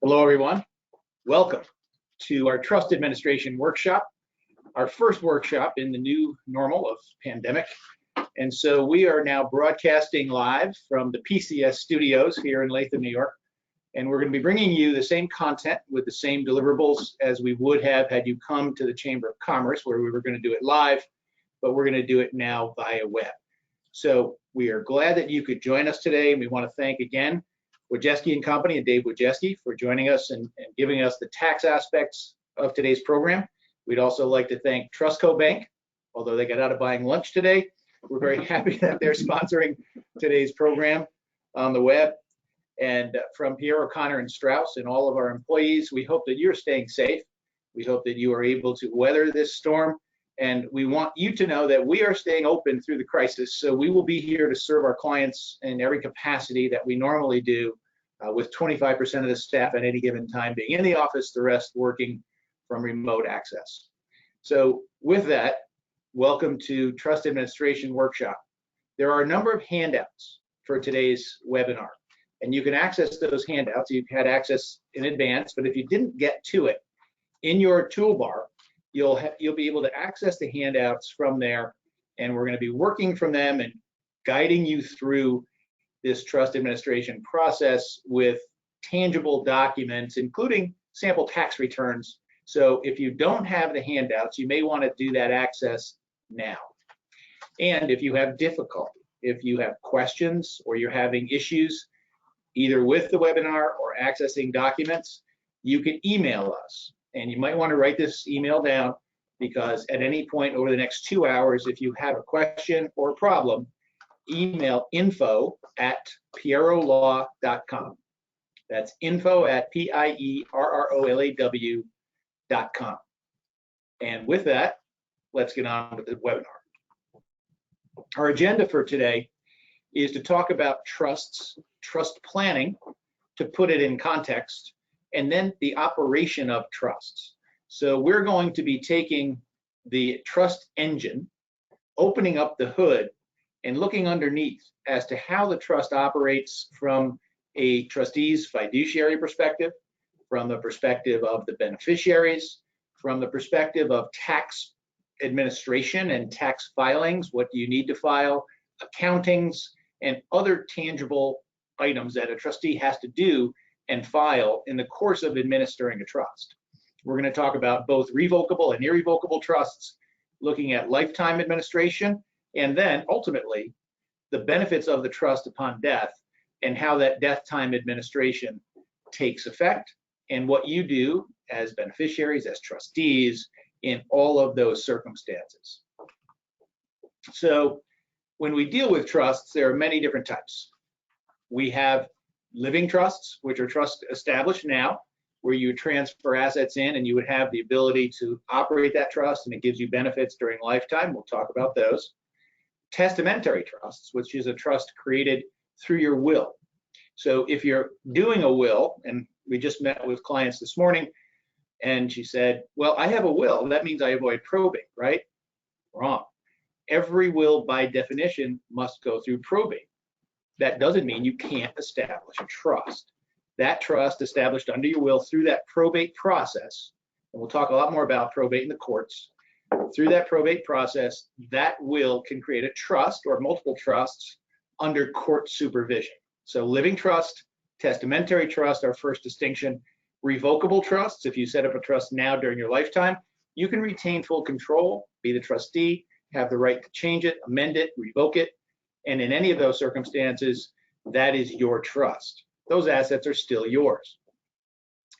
Hello, everyone. Welcome to our Trust Administration Workshop, our first workshop in the new normal of pandemic. And so we are now broadcasting live from the PCS studios here in Latham, New York. And we're going to be bringing you the same content with the same deliverables as we would have had you come to the Chamber of Commerce, where we were going to do it live, but we're going to do it now via web. So we are glad that you could join us today. And we want to thank again Wojcicki and Company and Dave Wojcicki for joining us and giving us the tax aspects of today's program. We'd also like to thank Trustco Bank, although they got out of buying lunch today. We're very happy that they're sponsoring today's program on the web. And from Pierre O'Connor and Strauss and all of our employees, we hope that you're staying safe. We hope that you are able to weather this storm. And we want you to know that we are staying open through the crisis. So we will be here to serve our clients in every capacity that we normally do, with 25% of the staff at any given time being in the office, the rest working from remote access. So with that, welcome to Trust Administration Workshop. There are a number of handouts for today's webinar, and you can access those handouts. You've had access in advance, but if you didn't get to it, in your toolbar, you'll be able to access the handouts from there, and we're going to be working from them and guiding you through this trust administration process with tangible documents, including sample tax returns. So if you don't have the handouts, you may want to do that access now. And if you have difficulty, if you have questions or you're having issues either with the webinar or accessing documents, you can email us. And you might want to write this email down, because at any point over the next 2 hours, if you have a question or a problem, email info@pierrolaw.com. That's info@pierrolaw.com. And with that, let's get on with the webinar. Our agenda for today is to talk about trusts, trust planning, to put it in context, and then the operation of trusts. So we're going to be taking the trust engine, opening up the hood, and looking underneath as to how the trust operates from a trustee's fiduciary perspective, from the perspective of the beneficiaries, from the perspective of tax administration and tax filings, what do you need to file, accountings, and other tangible items that a trustee has to do and file in the course of administering a trust. We're going to talk about both revocable and irrevocable trusts, looking at lifetime administration, and then ultimately the benefits of the trust upon death and how that death time administration takes effect and what you do as beneficiaries, as trustees in all of those circumstances. So when we deal with trusts, there are many different types. We have living trusts, which are trusts established now, where you transfer assets in and you would have the ability to operate that trust, and it gives you benefits during lifetime. We'll talk about those. Testamentary trusts, which is a trust created through your will. So if you're doing a will, and we just met with clients this morning, and she said, well, I have a will, that means I avoid probate, right? Wrong. Every will by definition must go through probate. That doesn't mean you can't establish a trust. That trust established under your will through that probate process, and we'll talk a lot more about probate in the courts, through that probate process, that will can create a trust or multiple trusts under court supervision. So living trust, testamentary trust, our first distinction. Revocable trusts, if you set up a trust now during your lifetime, you can retain full control, be the trustee, have the right to change it, amend it, revoke it, and in any of those circumstances, that is your trust. Those assets are still yours.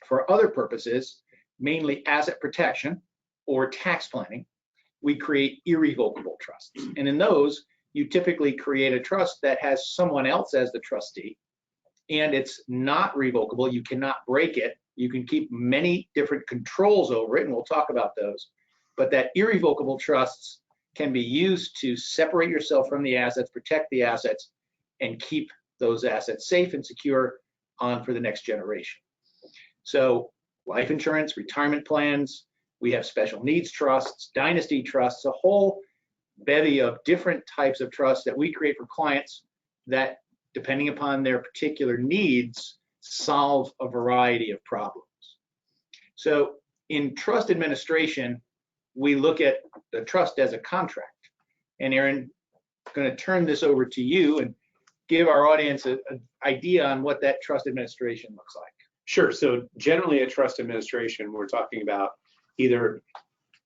For other purposes, mainly asset protection or tax planning, we create irrevocable trusts. And in those, you typically create a trust that has someone else as the trustee, and it's not revocable. You cannot break it. You can keep many different controls over it, and we'll talk about those. But that irrevocable trusts can be used to separate yourself from the assets, protect the assets, and keep those assets safe and secure on for the next generation. So life insurance, retirement plans, we have special needs trusts, dynasty trusts, a whole bevy of different types of trusts that we create for clients that, depending upon their particular needs, solve a variety of problems. So in trust administration, we look at the trust as a contract. And Aaron, I'm going to turn this over to you and give our audience an idea on what that trust administration looks like. Sure. So generally at trust administration, we're talking about either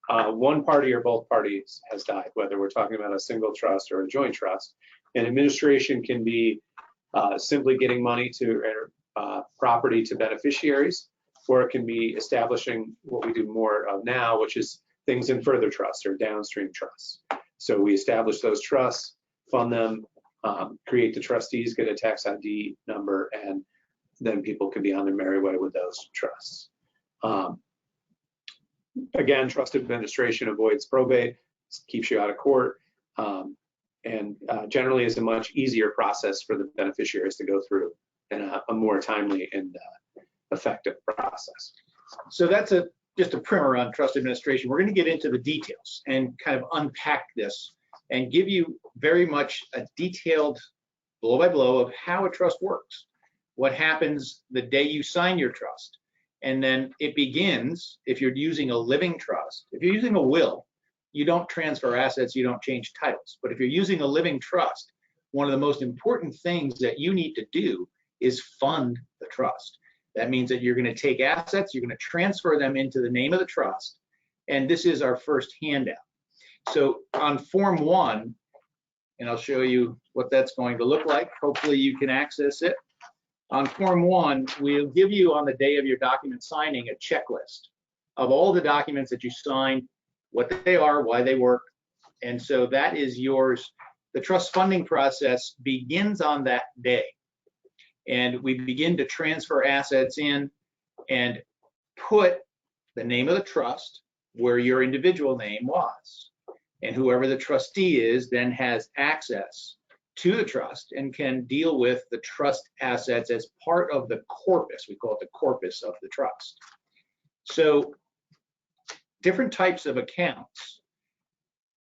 one party or both parties has died, whether we're talking about a single trust or a joint trust. And administration can be simply getting money to property to beneficiaries, or it can be establishing what we do more of now, which is things in further trusts or downstream trusts. So we establish those trusts, fund them, create the trustees, get a tax ID number, and then people can be on their merry way with those trusts. Again, trust administration avoids probate, keeps you out of court, and generally is a much easier process for the beneficiaries to go through, and a more timely and effective process. So that's just a primer on trust administration. We're going to get into the details and kind of unpack this and give you very much a detailed blow by blow of how a trust works, what happens the day you sign your trust. And then it begins, if you're using a living trust, if you're using a will, you don't transfer assets, you don't change titles. But if you're using a living trust, one of the most important things that you need to do is fund the trust. That means that you're going to take assets, you're going to transfer them into the name of the trust. And this is our first handout. So on Form 1, and I'll show you what that's going to look like. Hopefully you can access it. On Form 1, we'll give you on the day of your document signing a checklist of all the documents that you signed, what they are, why they work. And so that is yours. The trust funding process begins on that day. And we begin to transfer assets in and put the name of the trust where your individual name was. And whoever the trustee is then has access to the trust and can deal with the trust assets as part of the corpus. We call it the corpus of the trust. So different types of accounts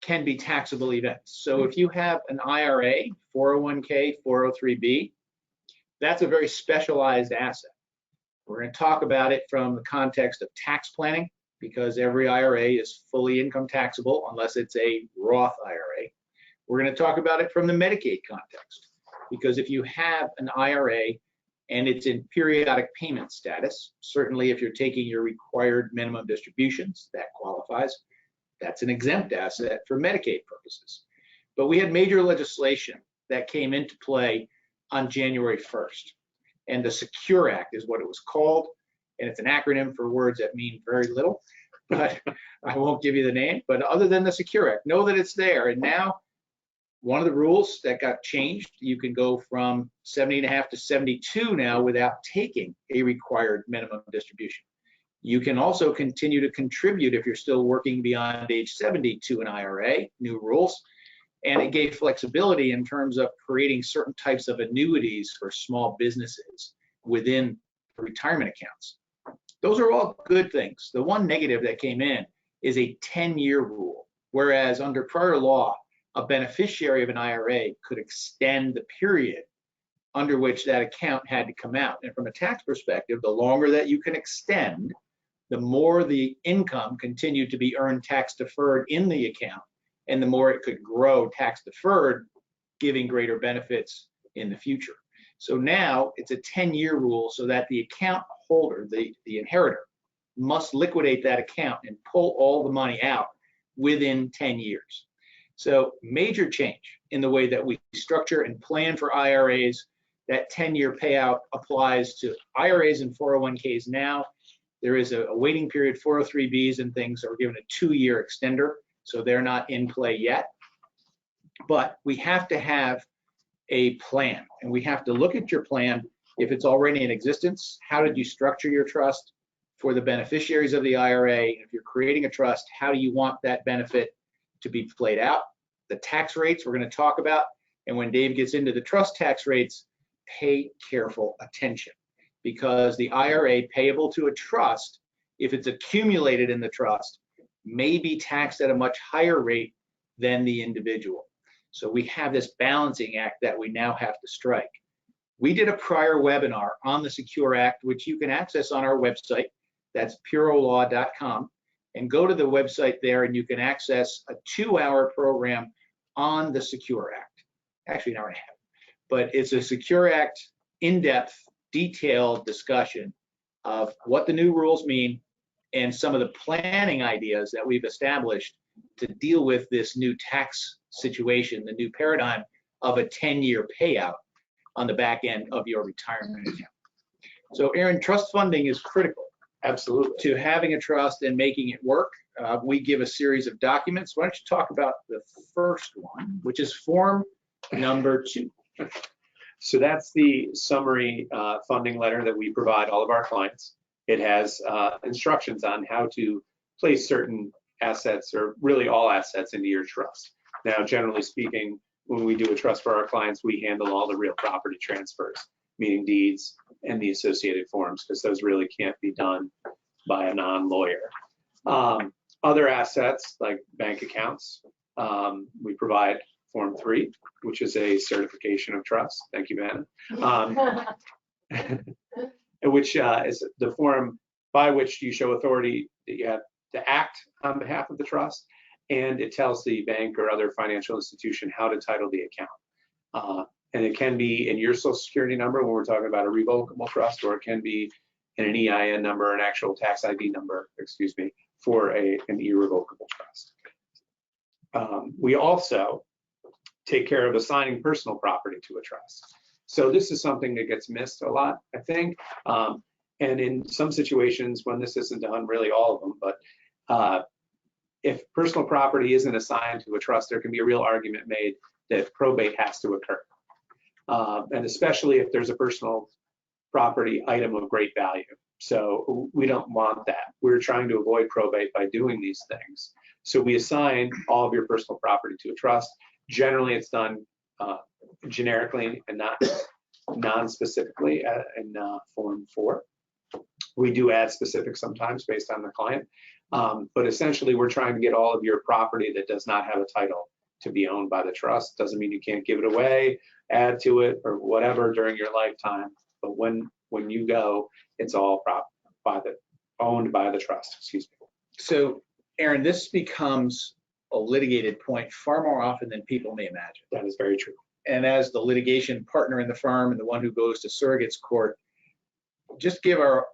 can be taxable events. So if you have an IRA, 401k, 403b, that's a very specialized asset. We're going to talk about it from the context of tax planning, because every IRA is fully income taxable unless it's a Roth IRA. We're going to talk about it from the Medicaid context, because if you have an IRA and it's in periodic payment status, certainly if you're taking your required minimum distributions, that qualifies. That's an exempt asset for Medicaid purposes. But we had major legislation that came into play on January 1st. And the Secure Act is what it was called. And it's an acronym for words that mean very little, but I won't give you the name. But other than the Secure Act, know that it's there. And now one of the rules that got changed, you can go from 70.5 to 72 now without taking a required minimum distribution. You can also continue to contribute if you're still working beyond age 70 to an IRA, new rules. And it gave flexibility in terms of creating certain types of annuities for small businesses within retirement accounts. Those are all good things. The one negative that came in is a 10-year rule, whereas under prior law, a beneficiary of an IRA could extend the period under which that account had to come out. And from a tax perspective, the longer that you can extend, the more the income continued to be earned tax deferred in the account, and the more it could grow tax deferred, giving greater benefits in the future. So now it's a 10-year rule, so that the account holder, the inheritor, must liquidate that account and pull all the money out within 10 years. So major change in the way that we structure and plan for IRAs. That 10-year payout applies to IRAs and 401ks now. There is a waiting period. 403bs and things are given a 2-year extender, so they're not in play yet. But we have to have a plan, and we have to look at your plan. If it's already in existence, how did you structure your trust for the beneficiaries of the IRA? If you're creating a trust, how do you want that benefit to be played out? The tax rates we're going to talk about, and when Dave gets into the trust tax rates, pay careful attention, because the IRA payable to a trust, if it's accumulated in the trust, may be taxed at a much higher rate than the individual. So we have this balancing act that we now have to strike. We did a prior webinar on the Secure Act, which you can access on our website. That's purolaw.com. And go to the website there and you can access a 2-hour program on the Secure Act. Actually, an hour and a half. But it's a Secure Act in-depth, detailed discussion of what the new rules mean and some of the planning ideas that we've established to deal with this new tax situation, the new paradigm of a 10-year payout on the back end of your retirement account. So Aaron, trust funding is critical. Absolutely. To having a trust and making it work. We give a series of documents. Why don't you talk about the first one, which is form number 2. So that's the summary funding letter that we provide all of our clients. It has instructions on how to place certain assets, or really all assets, into your trust. Now, generally speaking, when we do a trust for our clients, we handle all the real property transfers, meaning deeds and the associated forms, because those really can't be done by a non-lawyer. Other assets like bank accounts, we provide Form 3, which is a certification of trust. Thank you, Vanna. Which is the form by which you show authority that you have to act on behalf of the trust, and it tells the bank or other financial institution how to title the account. And it can be in your Social Security number when we're talking about a revocable trust, or it can be in an EIN number, an actual tax ID number, excuse me, for an irrevocable trust. We also take care of assigning personal property to a trust. So this is something that gets missed a lot, I think. And in some situations when this isn't done, really all of them, but if personal property isn't assigned to a trust, there can be a real argument made that probate has to occur. And especially if there's a personal property item of great value. So we don't want that. We're trying to avoid probate by doing these things. So we assign all of your personal property to a trust. Generally, it's done generically and not non-specifically in Form 4. We do add specifics sometimes based on the client, but essentially we're trying to get all of your property that does not have a title to be owned by the trust. Doesn't mean you can't give it away, add to it, or whatever during your lifetime, but when you go, it's all owned by the trust, excuse me. So Aaron, this becomes a litigated point far more often than people may imagine. That is very true. And as the litigation partner in the firm and the one who goes to surrogates court, just give our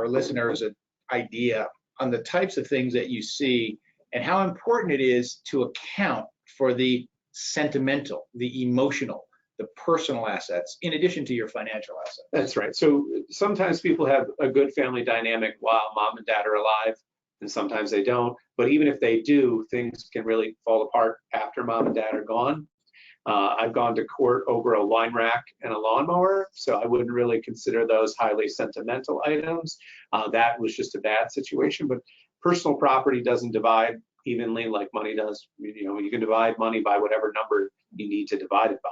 listeners an idea on the types of things that you see and how important it is to account for the sentimental, the emotional, the personal assets, in addition to your financial assets. That's right. So sometimes people have a good family dynamic while mom and dad are alive, and sometimes they don't. But even if they do, things can really fall apart after mom and dad are gone. I've gone to court over a wine rack and a lawnmower, so I wouldn't really consider those highly sentimental items. That was just a bad situation, but personal property doesn't divide evenly like money does. You know, you can divide money by whatever number you need to divide it by.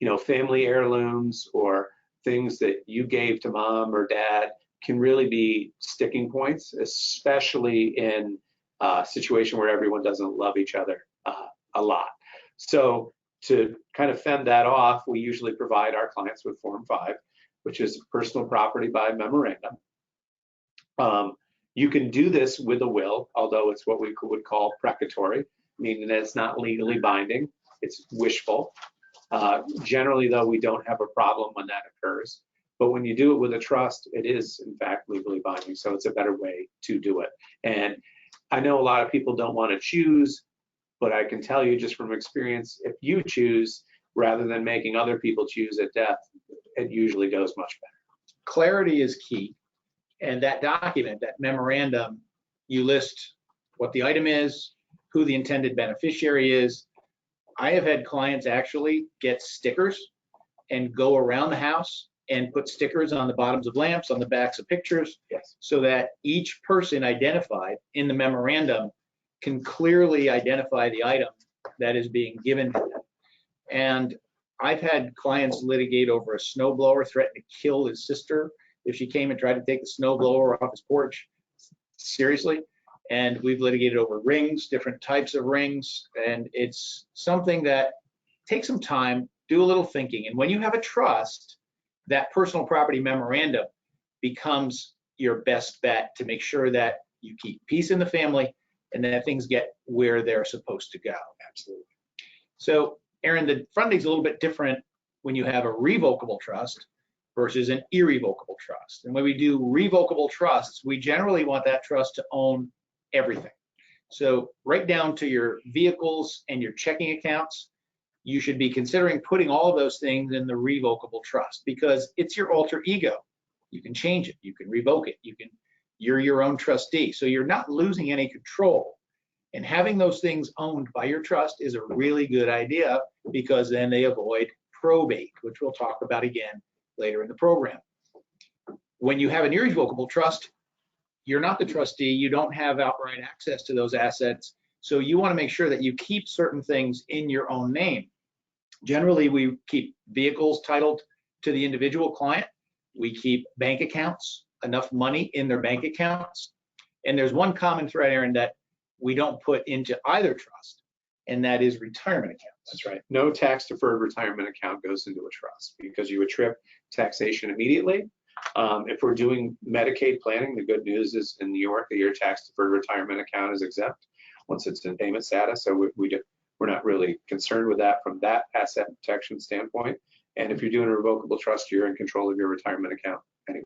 You know, family heirlooms or things that you gave to mom or dad can really be sticking points, especially in a situation where everyone doesn't love each other a lot. So to kind of fend that off, we usually provide our clients with Form 5, which is personal property by memorandum. You can do this with a will, although it's what we would call precatory, meaning that it's not legally binding, it's wishful. Generally, though, we don't have a problem when that occurs. But when you do it with a trust, it is, in fact, legally binding. So it's a better way to do it. And I know a lot of people don't want to choose, but I can tell you just from experience, if you choose rather than making other people choose at death, it usually goes much better. Clarity is key. And that document, that memorandum, you list what the item is, who the intended beneficiary is. I have had clients actually get stickers and go around the house and put stickers on the bottoms of lamps, on the backs of pictures, Yes. so that each person identified in the memorandum can clearly identify the item that is being given to them. And I've had clients litigate over a snowblower, threaten to kill his sister if she came and tried to take the snowblower off his porch. Seriously. And we've litigated over rings, different types of rings. And it's something that takes some time do a little thinking. And when you have a trust, that personal property memorandum becomes your best bet to make sure that you keep peace in the family and that things get where they're supposed to go. Absolutely. So, Aaron, the funding's a little bit different when you have a revocable trust versus an irrevocable trust. And when we do revocable trusts, we generally want that trust to own everything. So right down to your vehicles and your checking accounts, you should be considering putting all of those things in the revocable trust because it's your alter ego. You can change it, you can revoke it, you're your own trustee. So you're not losing any control. And having those things owned by your trust is a really good idea because then they avoid probate, which we'll talk about again later in the program. When you have an irrevocable trust, you're not the trustee, you don't have outright access to those assets, so you want to make sure that you keep certain things in your own name. Generally, we keep vehicles titled to the individual client, we keep bank accounts, enough money in their bank accounts, and there's one common thread, Aaron, that we don't put into either trust, and that is retirement accounts. That's right. No tax-deferred retirement account goes into a trust because you would trip taxation immediately. If we're doing Medicaid planning, the good news is in New York that your tax-deferred retirement account is exempt once it's in payment status. So we're not really concerned with that from that asset protection standpoint. And if you're doing a revocable trust, you're in control of your retirement account anyway.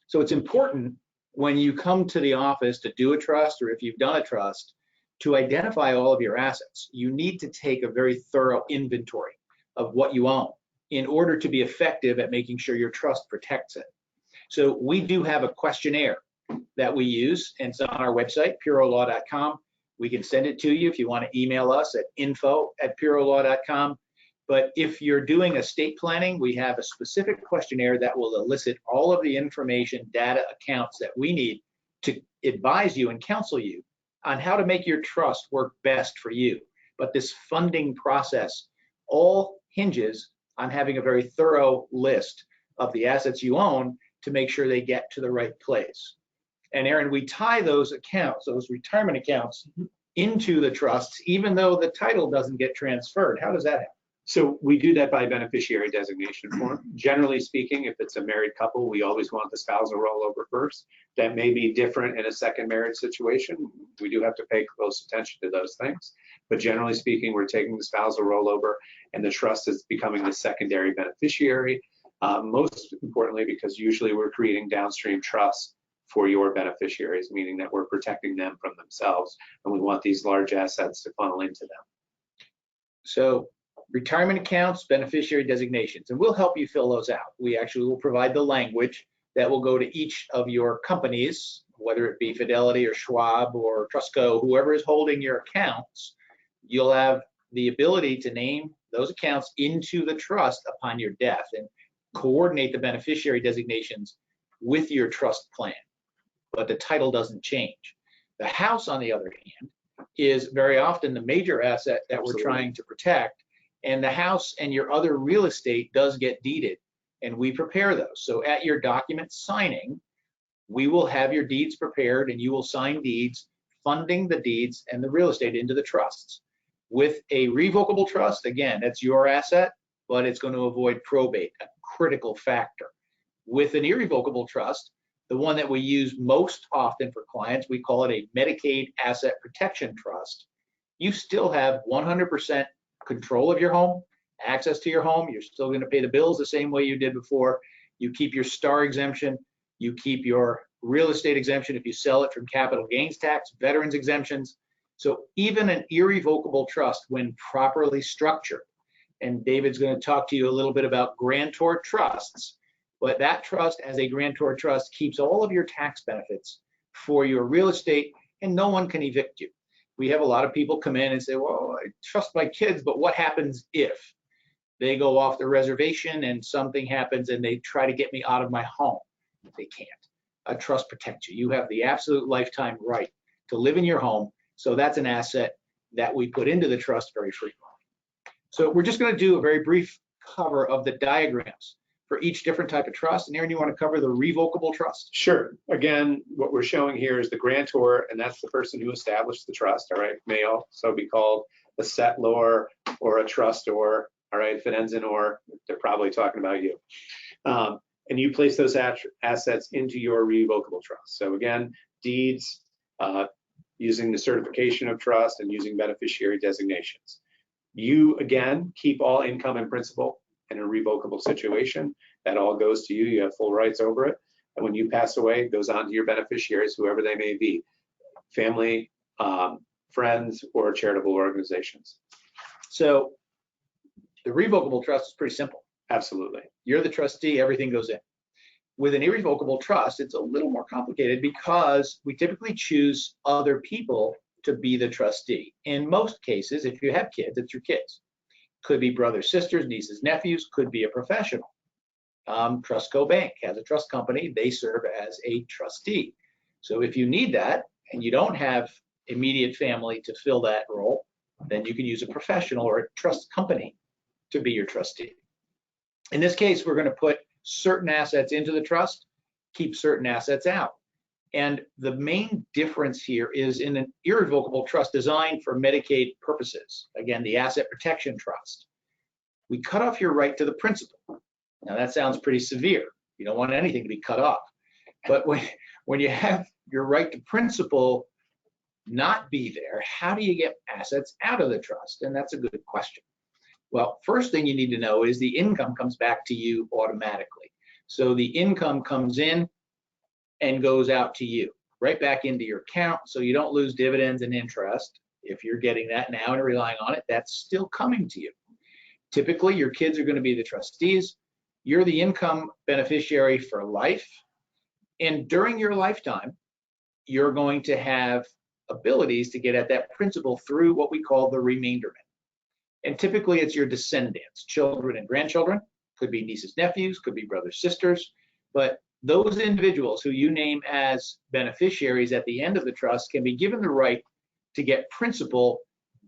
So it's important when you come to the office to do a trust, or if you've done a trust, to identify all of your assets. You need to take a very thorough inventory of what you own in order to be effective at making sure your trust protects it. So we do have a questionnaire that we use, and it's on our website, purolaw.com. We can send it to you if you want to email us at info@purolaw.com. But if you're doing estate planning, we have a specific questionnaire that will elicit all of the information, data, accounts that we need to advise you and counsel you on how to make your trust work best for you. But this funding process all hinges on having a very thorough list of the assets you own to make sure they get to the right place. And Aaron, we tie those accounts, those retirement accounts, into the trusts, even though the title doesn't get transferred. How does that happen? So we do that by beneficiary designation form. Generally speaking, if it's a married couple, we always want the spousal rollover first. That may be different in a second marriage situation. We do have to pay close attention to those things. But generally speaking, we're taking the spousal rollover and the trust is becoming the secondary beneficiary. Most importantly, because usually we're creating downstream trusts for your beneficiaries, meaning that we're protecting them from themselves, and we want these large assets to funnel into them. So retirement accounts, beneficiary designations, and we'll help you fill those out. We actually will provide the language that will go to each of your companies, whether it be Fidelity or Schwab or Trustco, whoever is holding your accounts. You'll have the ability to name those accounts into the trust upon your death and coordinate the beneficiary designations with your trust plan, but the title doesn't change. The house, on the other hand, is very often the major asset that we're trying to protect, and the house and your other real estate does get deeded, and we prepare those. So at your document signing, we will have your deeds prepared, and you will sign deeds funding the deeds and the real estate into the trusts. With a revocable trust, again, that's your asset, but it's going to avoid probate, a critical factor. With an irrevocable trust, the one that we use most often for clients, we call it a Medicaid Asset Protection Trust. You still have 100% control of your home, access to your home. You're still going to pay the bills the same way you did before. You keep your STAR exemption. You keep your real estate exemption if you sell it from capital gains tax, veterans exemptions. So even an irrevocable trust, when properly structured, and David's going to talk to you a little bit about grantor trusts, but that trust as a grantor trust keeps all of your tax benefits for your real estate, and no one can evict you. We have a lot of people come in and say, well, I trust my kids, but what happens if they go off the reservation and something happens and they try to get me out of my home? They can't. A trust protects you. You have the absolute lifetime right to live in your home. So that's an asset that we put into the trust very frequently. So we're just going to do a very brief cover of the diagrams for each different type of trust. And Aaron, you want to cover the revocable trust? Sure. Again, what we're showing here is the grantor, and that's the person who established the trust, all right? May also be called a settlor or a trustor, all right? If it ends in or, they're probably talking about you. And you place those assets into your revocable trust. So again, deeds, using the certification of trust and using beneficiary designations. You, again, keep all income and principal in a revocable situation. That all goes to you. You have full rights over it. And when you pass away, it goes on to your beneficiaries, whoever they may be, family, friends, or charitable organizations. So the revocable trust is pretty simple. Absolutely. You're the trustee, everything goes in. With an irrevocable trust, it's a little more complicated because we typically choose other people to be the trustee. In most cases, if you have kids, it's your kids. Could be brothers, sisters, nieces, nephews, could be a professional. Trustco Bank has a trust company. They serve as a trustee. So if you need that and you don't have immediate family to fill that role, then you can use a professional or a trust company to be your trustee. In this case, we're going to put certain assets into the trust, keep certain assets out. And the main difference here is in an irrevocable trust designed for Medicaid purposes. Again, the asset protection trust. We cut off your right to the principal. Now that sounds pretty severe. You don't want anything to be cut off. But when you have your right to principal not be there, how do you get assets out of the trust? And that's a good question. Well, first thing you need to know is the income comes back to you automatically. So the income comes in and goes out to you, right back into your account, so you don't lose dividends and interest. If you're getting that now and relying on it, that's still coming to you. Typically, your kids are going to be the trustees. You're the income beneficiary for life. And during your lifetime, you're going to have abilities to get at that principal through what we call the remainderment. And typically it's your descendants, children and grandchildren, could be nieces, nephews, could be brothers, sisters, but those individuals who you name as beneficiaries at the end of the trust can be given the right to get principal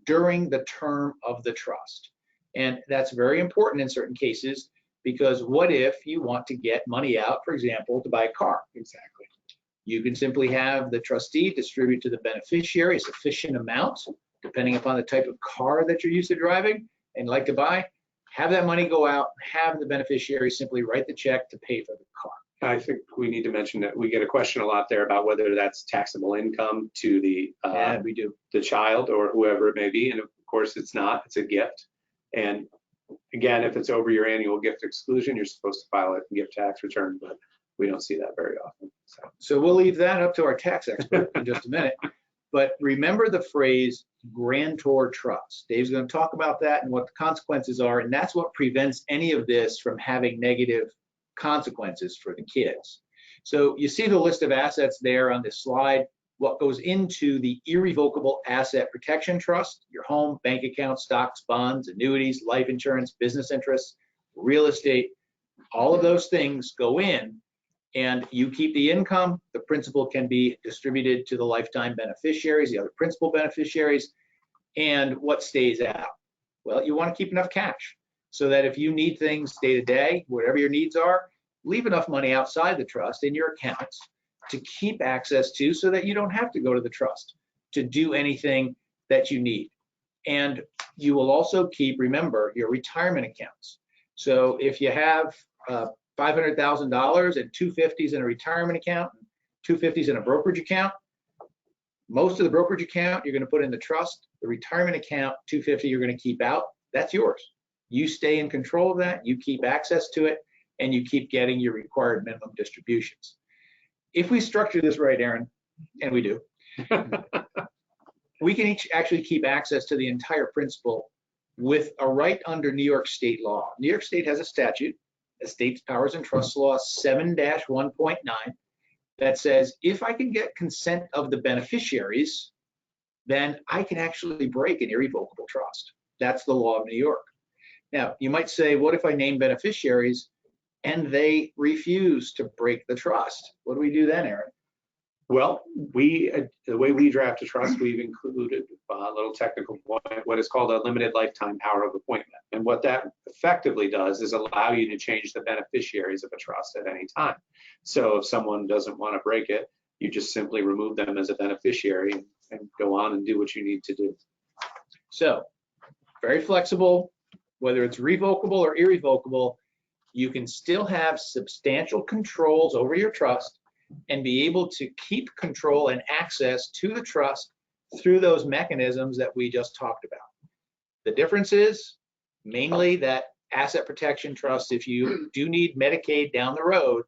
during the term of the trust. And that's very important in certain cases, because what if you want to get money out, for example, to buy a car? Exactly. You can simply have the trustee distribute to the beneficiary a sufficient amount, depending upon the type of car that you're used to driving and like to buy, have that money go out, have the beneficiary simply write the check to pay for the car. I think we need to mention that we get a question a lot there about whether that's taxable income to the we do. The child or whoever it may be, and of course it's not. It's a gift. And again, if it's over your annual gift exclusion, you're supposed to file a gift tax return, but we don't see that very often. So we'll leave that up to our tax expert in just a minute. But remember the phrase grantor trust. Dave's going to talk about that and what the consequences are, and that's what prevents any of this from having negative consequences for the kids. So you see the list of assets there on this slide. What goes into the irrevocable asset protection trust: your home, bank account, stocks, bonds, annuities, life insurance, business interests, real estate. All of those things go in, and you keep the income. The principal can be distributed to the lifetime beneficiaries, the other principal beneficiaries. And what stays out? Well, you want to keep enough cash so that if you need things day to day, whatever your needs are, leave enough money outside the trust in your accounts to keep access to, so that you don't have to go to the trust to do anything that you need. And you will also keep, remember, your retirement accounts. So if you have $500,000 and $250s in a retirement account, $250s in a brokerage account, most of the brokerage account you're going to put in the trust. The retirement account, $250, you're going to keep out. That's yours. You stay in control of that. You keep access to it, and you keep getting your required minimum distributions. If we structure this right, Aaron, and we do, we can each actually keep access to the entire principal with a right under New York State law. New York State has a statute, Estates, Powers, and Trusts Law 7-1.9, that says if I can get consent of the beneficiaries, then I can actually break an irrevocable trust. That's the law of New York. Now, you might say, what if I name beneficiaries and they refuse to break the trust? What do we do then, Aaron? Well, the way we draft a trust, we've included a little technical point, what is called a limited lifetime power of appointment. And what that effectively does is allow you to change the beneficiaries of a trust at any time. So if someone doesn't want to break it, you just simply remove them as a beneficiary and go on and do what you need to do. So very flexible, whether it's revocable or irrevocable, you can still have substantial controls over your trust and be able to keep control and access to the trust through those mechanisms that we just talked about. The difference is mainly that asset protection trust, if you do need Medicaid down the road,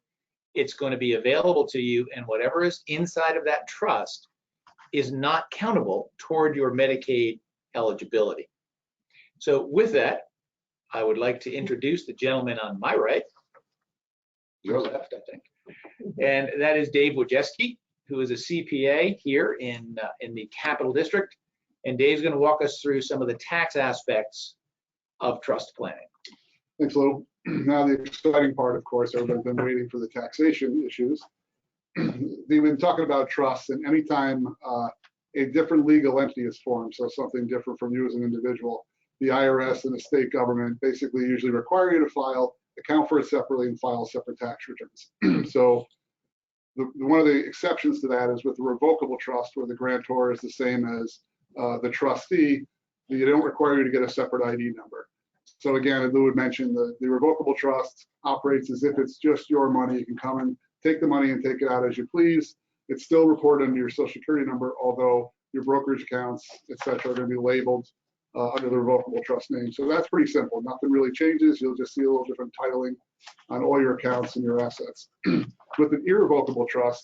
it's going to be available to you, and whatever is inside of that trust is not countable toward your Medicaid eligibility. So with that, I would like to introduce the gentleman on my right, your left, I think, and that is Dave Wojcicki, who is a CPA here in the Capital District. And Dave's going to walk us through some of the tax aspects of trust planning. Thanks, Lou. Now the exciting part, of course, everybody's been waiting for the taxation issues. We've been talking about trusts, and anytime a different legal entity is formed, so something different from you as an individual, the IRS and the state government basically usually require you to file, account for it separately, and file separate tax returns. So one of the exceptions to that is with the revocable trust, where the grantor is the same as the trustee. They don't require you to get a separate ID number. So again, as Lou had mentioned, the revocable trust operates as if it's just your money. You can come and take the money and take it out as you please. It's still reported under your Social Security number, although your brokerage accounts, et cetera, are going to be labeled under the revocable trust name. So that's pretty simple. Nothing really changes. You'll just see a little different titling on all your accounts and your assets. With an irrevocable trust,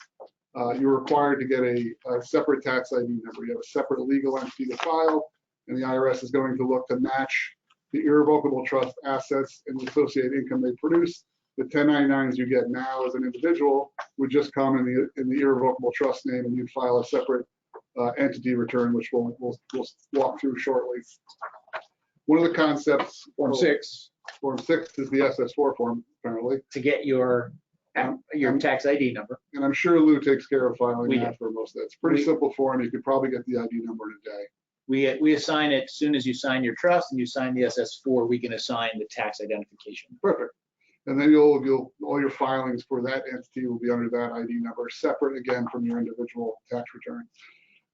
you're required to get a separate tax ID number. You have a separate legal entity to file, and the IRS is going to look to match the irrevocable trust assets and the associated income they produce. The 1099s you get now as an individual would just come in the irrevocable trust name, and you'd file a separate entity return, which we'll walk through shortly. One of the concepts, Form 6. Form 6 is the SS4 form, apparently. To get your tax ID number. And I'm sure Lou takes care of filing that for most of it. It's a pretty simple form. You could probably get the ID number in a day. We assign it as soon as you sign your trust and you sign the SS4, we can assign the tax identification. Perfect. And then all your filings for that entity will be under that ID number, separate again from your individual tax return.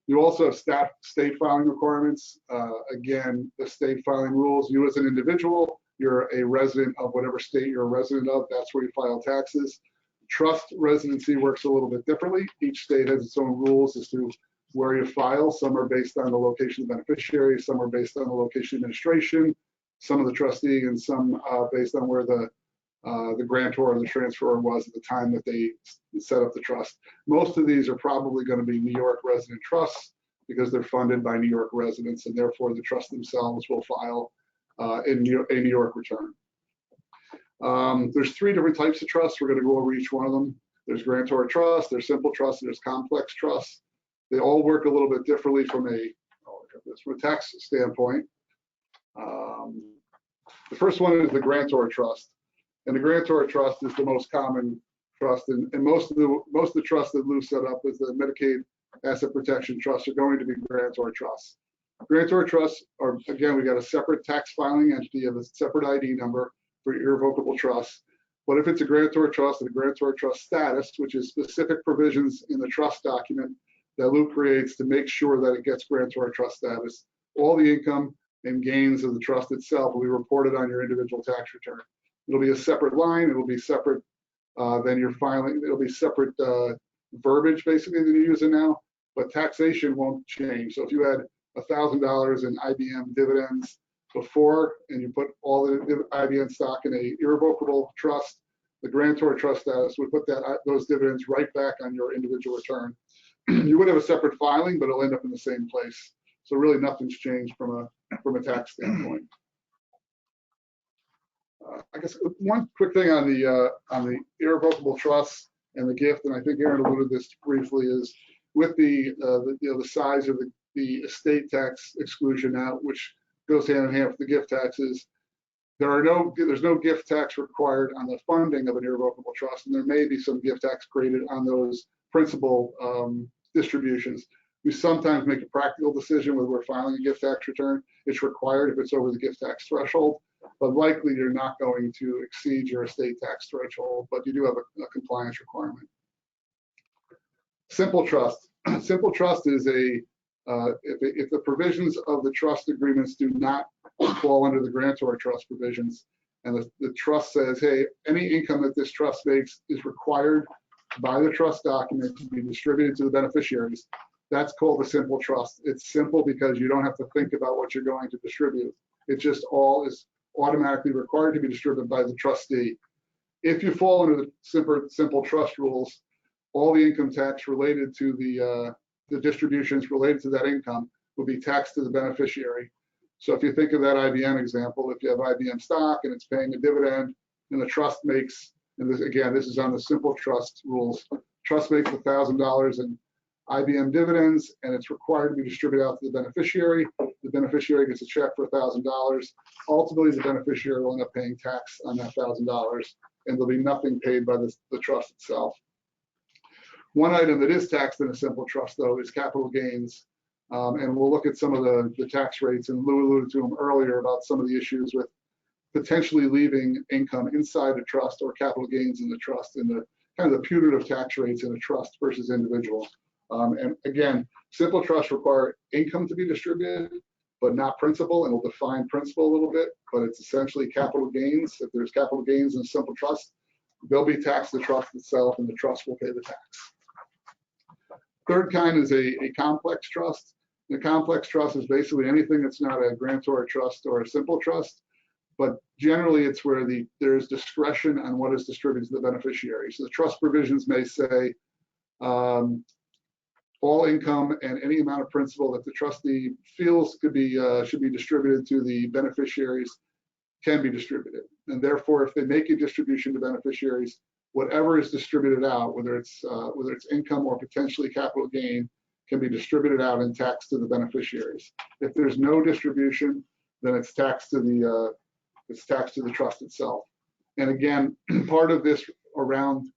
You also have state filing requirements. Again, the state filing rules, you as an individual, you're a resident of whatever state you're a resident of, that's where you file taxes. Trust residency works a little bit differently. Each state has its own rules as to where you file. Some are based on the location of the beneficiary, some are based on the location of administration, some of the trustee, and some based on where the grantor or the transferor was at the time that they set up the trust. Most of these are probably going to be New York resident trusts because they're funded by New York residents, and therefore the trust themselves will file a New York return. There's 3 different types of trusts. We're going to go over each one of them. There's grantor trust, there's simple trust, and there's complex trust. They all work a little bit differently from a tax standpoint. The first one is the grantor trust. And the grantor trust is the most common trust, and most of the trusts that Lou set up with the Medicaid asset protection trust are going to be grantor trusts. Grantor trusts are, again, we got a separate tax filing entity of a separate ID number for irrevocable trusts. But if it's a grantor trust and a grantor trust status, which is specific provisions in the trust document that Lou creates to make sure that it gets grantor trust status, all the income and gains of the trust itself will be reported on your individual tax return. It'll be a separate line. It'll be separate than your filing. It'll be separate verbiage basically that you're using now, but taxation won't change. So if you had $1,000 in IBM dividends before and you put all the IBM stock in a irrevocable trust, the grantor trust status would put those dividends right back on your individual return. You would have a separate filing, but it'll end up in the same place. So really nothing's changed from a tax standpoint. I guess one quick thing on the irrevocable trust and the gift, and I think Aaron alluded to this briefly, is with the size of the estate tax exclusion now, which goes hand in hand with the gift taxes. There's no gift tax required on the funding of an irrevocable trust, and there may be some gift tax created on those principal distributions. We sometimes make a practical decision whether we're filing a gift tax return. It's required if it's over the gift tax threshold, but likely you're not going to exceed your estate tax threshold, but you do have a compliance requirement. Simple trust. Simple trust is if the provisions of the trust agreements do not fall under the grantor trust provisions. And the trust says, hey, any income that this trust makes is required by the trust document to be distributed to the beneficiaries. That's called a simple trust. It's simple because you don't have to think about what you're going to distribute. It just all is automatically required to be distributed by the trustee. If you fall under the simple trust rules, all the income tax related to the distributions related to that income will be taxed to the beneficiary. So if you think of that IBM example, if you have IBM stock and it's paying a dividend and the trust makes, and this, again, this is on the simple trust rules, trust makes $1,000 in IBM dividends and it's required to be distributed out to the beneficiary. The beneficiary gets a check for $1,000. Ultimately, the beneficiary will end up paying tax on that $1,000 and there'll be nothing paid by the trust itself. One item that is taxed in a simple trust, though, is capital gains. And we'll look at some of the tax rates, and Lou alluded to them earlier about some of the issues with potentially leaving income inside the trust or capital gains in the trust and the kind of the putative tax rates in a trust versus individual. And again, simple trusts require income to be distributed, but not principal, and we'll define principal a little bit, but it's essentially capital gains. If there's capital gains in a simple trust, they'll be taxed the trust itself, and the trust will pay the tax. Third kind is a complex trust. The complex trust is basically anything that's not a grantor trust or a simple trust, but generally it's where there's discretion on what is distributed to the beneficiary. So the trust provisions may say all income and any amount of principal that the trustee feels should be distributed to the beneficiaries can be distributed. And therefore, if they make a distribution to beneficiaries, whatever is distributed out, whether it's income or potentially capital gain, can be distributed out and taxed to the beneficiaries. If there's no distribution, then it's taxed to the trust itself. And again, part of this around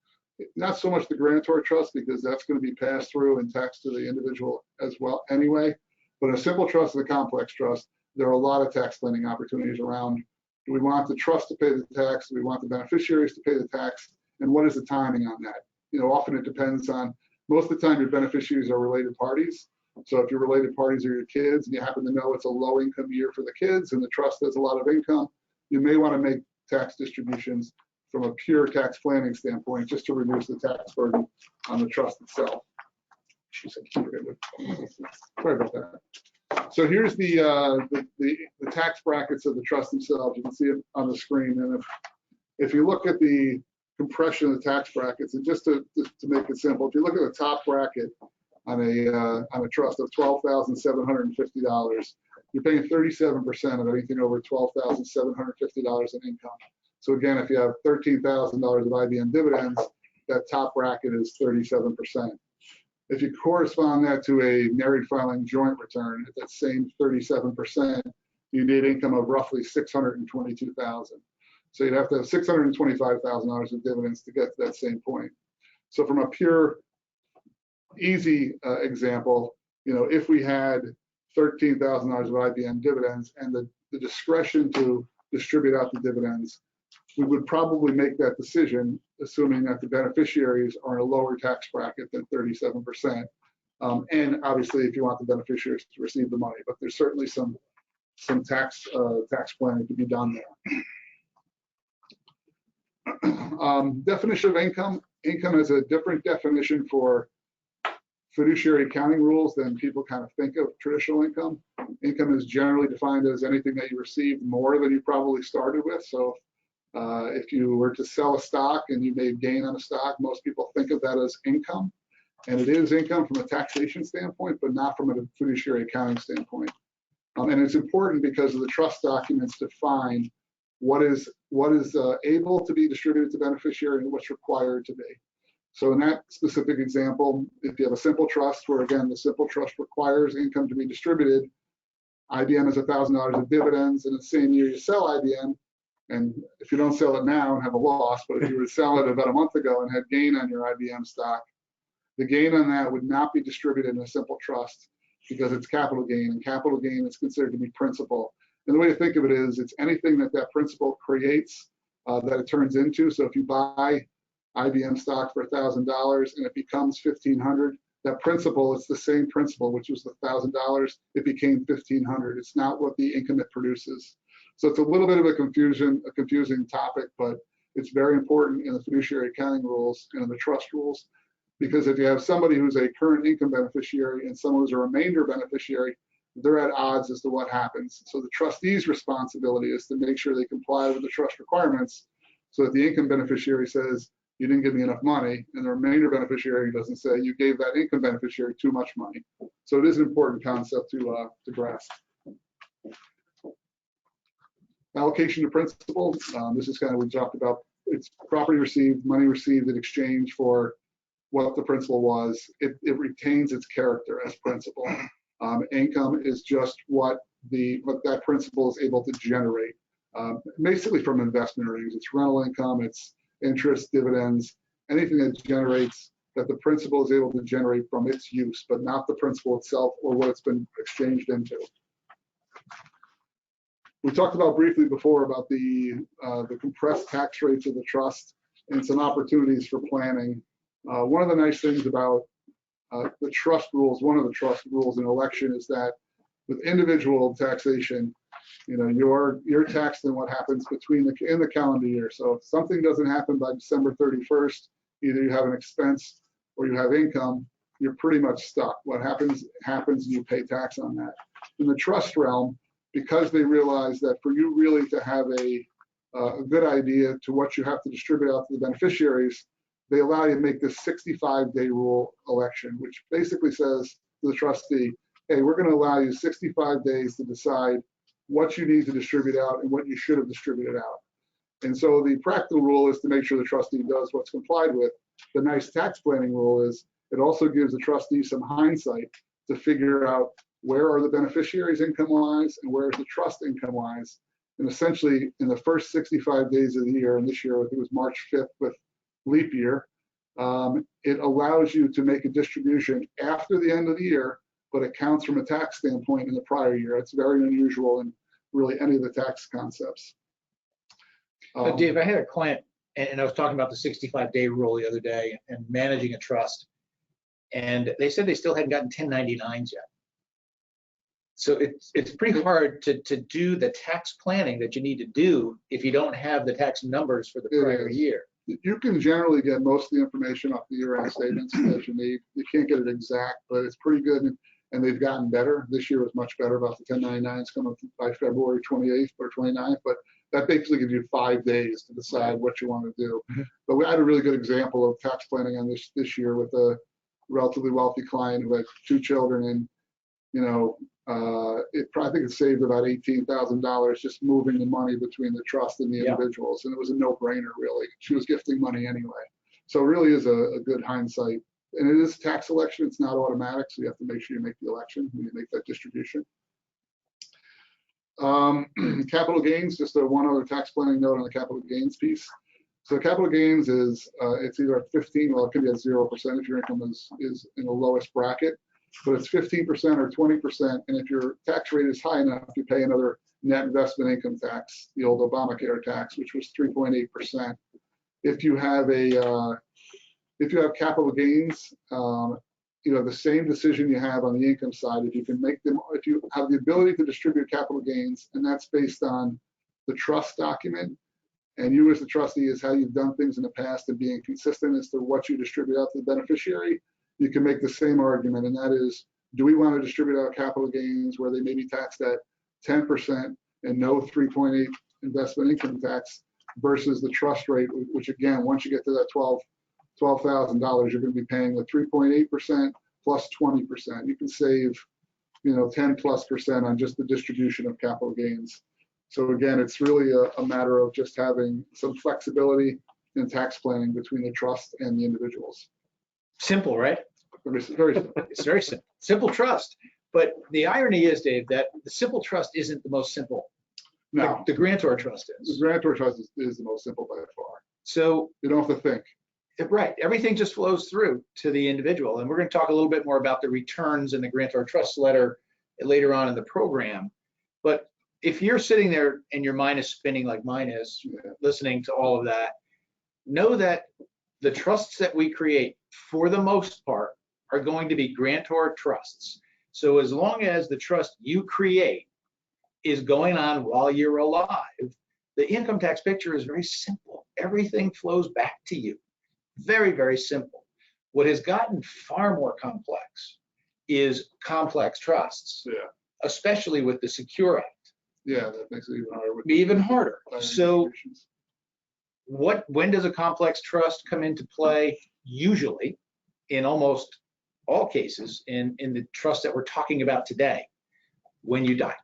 not so much the grantor trust, because that's going to be passed through and taxed to the individual as well anyway, but a simple trust and a complex trust, there are a lot of tax planning opportunities around. Do we want the trust to pay the tax? Do we want the beneficiaries to pay the tax? And what is the timing on that? You know, often it depends on, most of the time your beneficiaries are related parties. So if your related parties are your kids and you happen to know it's a low income year for the kids and the trust has a lot of income, you may want to make tax distributions from a pure tax planning standpoint, just to reduce the tax burden on the trust itself. Sorry about that. So here's the tax brackets of the trust themselves. You can see it on the screen. And if you look at the compression of the tax brackets, and just to make it simple, if you look at the top bracket on a trust of $12,750, you're paying 37% of anything over $12,750 in income. So again, if you have $13,000 of IBM dividends, that top bracket is 37%. If you correspond that to a married filing joint return at that same 37%, you need income of roughly $622,000. So you'd have to have $625,000 of dividends to get to that same point. So from a pure, easy example, you know, if we had $13,000 of IBM dividends and the discretion to distribute out the dividends, we would probably make that decision, assuming that the beneficiaries are in a lower tax bracket than 37%. And obviously, if you want the beneficiaries to receive the money, but there's certainly some tax planning to be done there. Definition of income. Income is a different definition for fiduciary accounting rules than people kind of think of traditional income. Income is generally defined as anything that you received more than you probably started with. So if you were to sell a stock and you made gain on a stock, most people think of that as income. And it is income from a taxation standpoint, but not from a fiduciary accounting standpoint. And it's important because of the trust documents define what is able to be distributed to beneficiary and what's required to be. So in that specific example, if you have a simple trust where, again, the simple trust requires income to be distributed, IBM has $1,000 of dividends, and the same year you sell IBM, and if you don't sell it now and have a loss, but if you were to sell it about a month ago and had gain on your IBM stock, the gain on that would not be distributed in a simple trust because it's capital gain, and capital gain is considered to be principal. And the way to think of it is it's anything that principal creates that it turns into. So if you buy IBM stock for $1,000 and it becomes $1,500, that principal, it's the same principal, which was the $1,000, it became $1,500. It's not what the income it produces. So it's a little bit of a confusing topic, but it's very important in the fiduciary accounting rules and in the trust rules, because if you have somebody who's a current income beneficiary and someone who's a remainder beneficiary, they're at odds as to what happens. So the trustee's responsibility is to make sure they comply with the trust requirements, so that the income beneficiary says, you didn't give me enough money, and the remainder beneficiary doesn't say, you gave that income beneficiary too much money. So it is an important concept to grasp. Allocation to principal. This is kind of what we talked about. It's property received, money received in exchange for what the principal was. It retains its character as principal. Income is just what that principal is able to generate, basically from investment earnings. It's rental income, it's interest, dividends, anything that generates, that the principal is able to generate from its use, but not the principal itself or what it's been exchanged into. We talked about briefly before about the compressed tax rates of the trust and some opportunities for planning. One of the nice things about the trust rules, one of the trust rules in election, is that with individual taxation, you're taxed in what happens in the calendar year. So if something doesn't happen by December 31st, either you have an expense or you have income, you're pretty much stuck. What happens, and you pay tax on that. In the trust realm, because they realize that for you really to have a good idea to what you have to distribute out to the beneficiaries, they allow you to make this 65-day rule election, which basically says to the trustee, hey, we're going to allow you 65 days to decide what you need to distribute out and what you should have distributed out. And so the practical rule is to make sure the trustee does what's complied with. The nice tax planning rule is it also gives the trustee some hindsight to figure out where are the beneficiaries income-wise and where is the trust income-wise. And essentially, in the first 65 days of the year, and this year I think it was March 5th with leap year, it allows you to make a distribution after the end of the year, but it counts from a tax standpoint in the prior year. It's very unusual in really any of the tax concepts. Dave, I had a client, and I was talking about the 65-day rule the other day and managing a trust, and they said they still hadn't gotten 1099s yet. So it's pretty hard to do the tax planning that you need to do if you don't have the tax numbers for the prior year. You can generally get most of the information off the year-end statements that you need. You can't get it exact, but it's pretty good, and they've gotten better. This year was much better about the 1099s coming by February 28th or 29th, but that basically gives you 5 days to decide what you want to do. Mm-hmm. But we had a really good example of tax planning on this year with a relatively wealthy client who had 2 children, and I think it saved about $18,000 just moving the money between the trust and the individuals, and it was a no-brainer really. She was gifting money anyway, so it really is a good hindsight. And it is tax election; it's not automatic, so you have to make sure you make the election when you make that distribution. Capital gains, just one other tax planning note on the capital gains piece. So capital gains is it's either at 15, well, it could be at 0% if your income is in the lowest bracket, but it's 15% or 20%. And if your tax rate is high enough, you pay another net investment income tax, the old Obamacare tax, which was 3.8%. If you have capital gains, the same decision you have on the income side, if you have the ability to distribute capital gains, and that's based on the trust document, and you as the trustee is how you've done things in the past and being consistent as to what you distribute out to the beneficiary, you can make the same argument, and that is, do we want to distribute out capital gains where they may be taxed at 10% and no 3.8 investment income tax versus the trust rate, which again, once you get to that $12,000, you're going to be paying the 3.8% plus 20%. You can save, 10+% on just the distribution of capital gains. So again, it's really a matter of just having some flexibility in tax planning between the trust and the individuals. Simple, right? Very simple. It's very simple. Simple trust. But the irony is, Dave, that the simple trust isn't the most simple. No. The grantor trust is. The grantor trust is the most simple by far. So you don't have to think. Right. Everything just flows through to the individual. And we're going to talk a little bit more about the returns in the grantor trust letter later on in the program. But if you're sitting there and your mind is spinning like mine is, listening to all of that, know that the trusts that we create, for the most part, are going to be grantor trusts. So as long as the trust you create is going on while you're alive, the income tax picture is very simple. Everything flows back to you. Very, very simple. What has gotten far more complex is complex trusts, especially with the Secure Act. Yeah, that makes it even harder. Even harder. So institutions. when does a complex trust come into play? Usually, in almost all cases, in the trust that we're talking about today, when you die.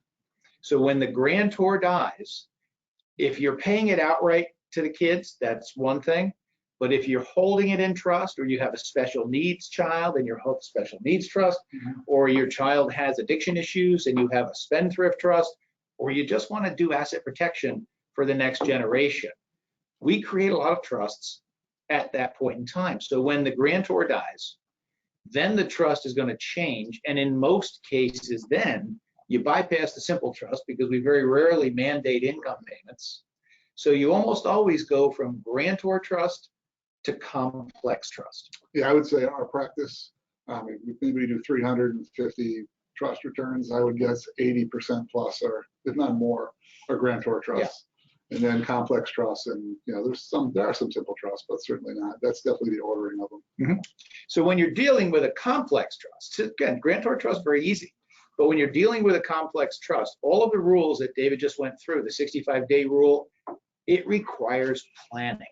So when the grantor dies, if you're paying it outright to the kids, that's one thing. But if you're holding it in trust, or you have a special needs child and you're holding special needs trust, or your child has addiction issues and you have a spendthrift trust, or you just want to do asset protection for the next generation, we create a lot of trusts at that point in time. So when the grantor dies, then the trust is going to change. And in most cases, then you bypass the simple trust because we very rarely mandate income payments. So you almost always go from grantor trust to complex trust. Yeah, I would say our practice, if we do 350 trust returns, I would guess 80% plus, or if not more, are grantor trusts. And then complex trusts, and there are some simple trusts, but certainly not. That's definitely the ordering of them. So when you're dealing with a complex trust, again, grantor trust, very easy. But when you're dealing with a complex trust, all of the rules that David just went through, the 65-day rule, it requires planning.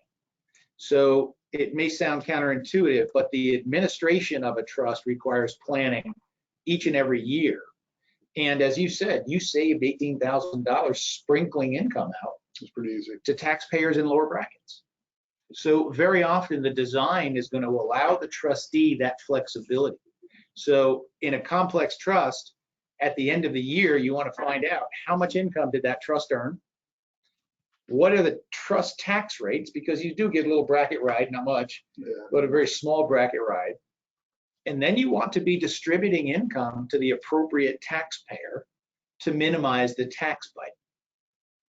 So it may sound counterintuitive, but the administration of a trust requires planning each and every year. And as you said, you saved $18,000 sprinkling income out. It's pretty easy to taxpayers in lower brackets. So very often the design is going to allow the trustee that flexibility. So in a complex trust, at the end of the year, you want to find out how much income did that trust earn? What are the trust tax rates? Because you do get a little bracket ride, not much, but a very small bracket ride. And then you want to be distributing income to the appropriate taxpayer to minimize the tax bite.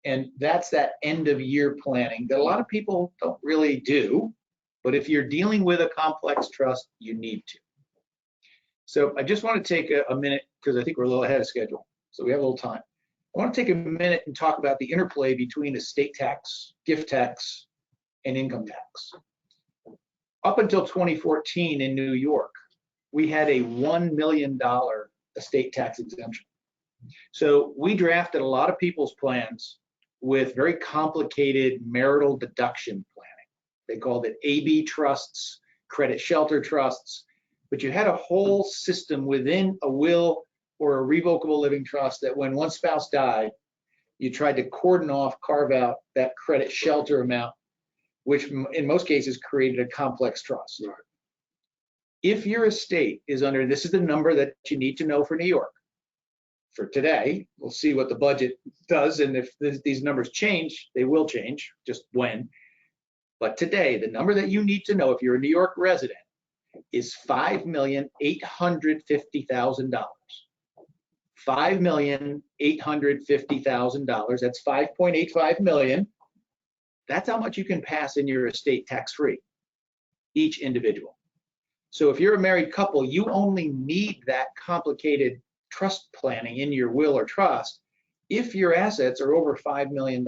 And that's that end of year planning that a lot of people don't really do. But if you're dealing with a complex trust, you need to. So I just want to take a minute, because I think we're a little ahead of schedule. So we have a little time. I want to take a minute and talk about the interplay between estate tax, gift tax, and income tax. Up until 2014 in New York, we had a $1 million estate tax exemption. So we drafted a lot of people's plans with very complicated marital deduction planning. They called it AB trusts, credit shelter trusts, but you had a whole system within a will or a revocable living trust that when one spouse died, you tried to cordon off, carve out that credit shelter amount, which in most cases created a complex trust. Right. If your estate is under, this is the number that you need to know for New York. For today, we'll see what the budget does, and if these numbers change, they will change, just when. But today, the number that you need to know if you're a New York resident is $5,850,000. $5,850,000, that's 5.85 million. That's how much you can pass in your estate tax-free, each individual. So if you're a married couple, you only need that complicated trust planning in your will or trust if your assets are over $5 million.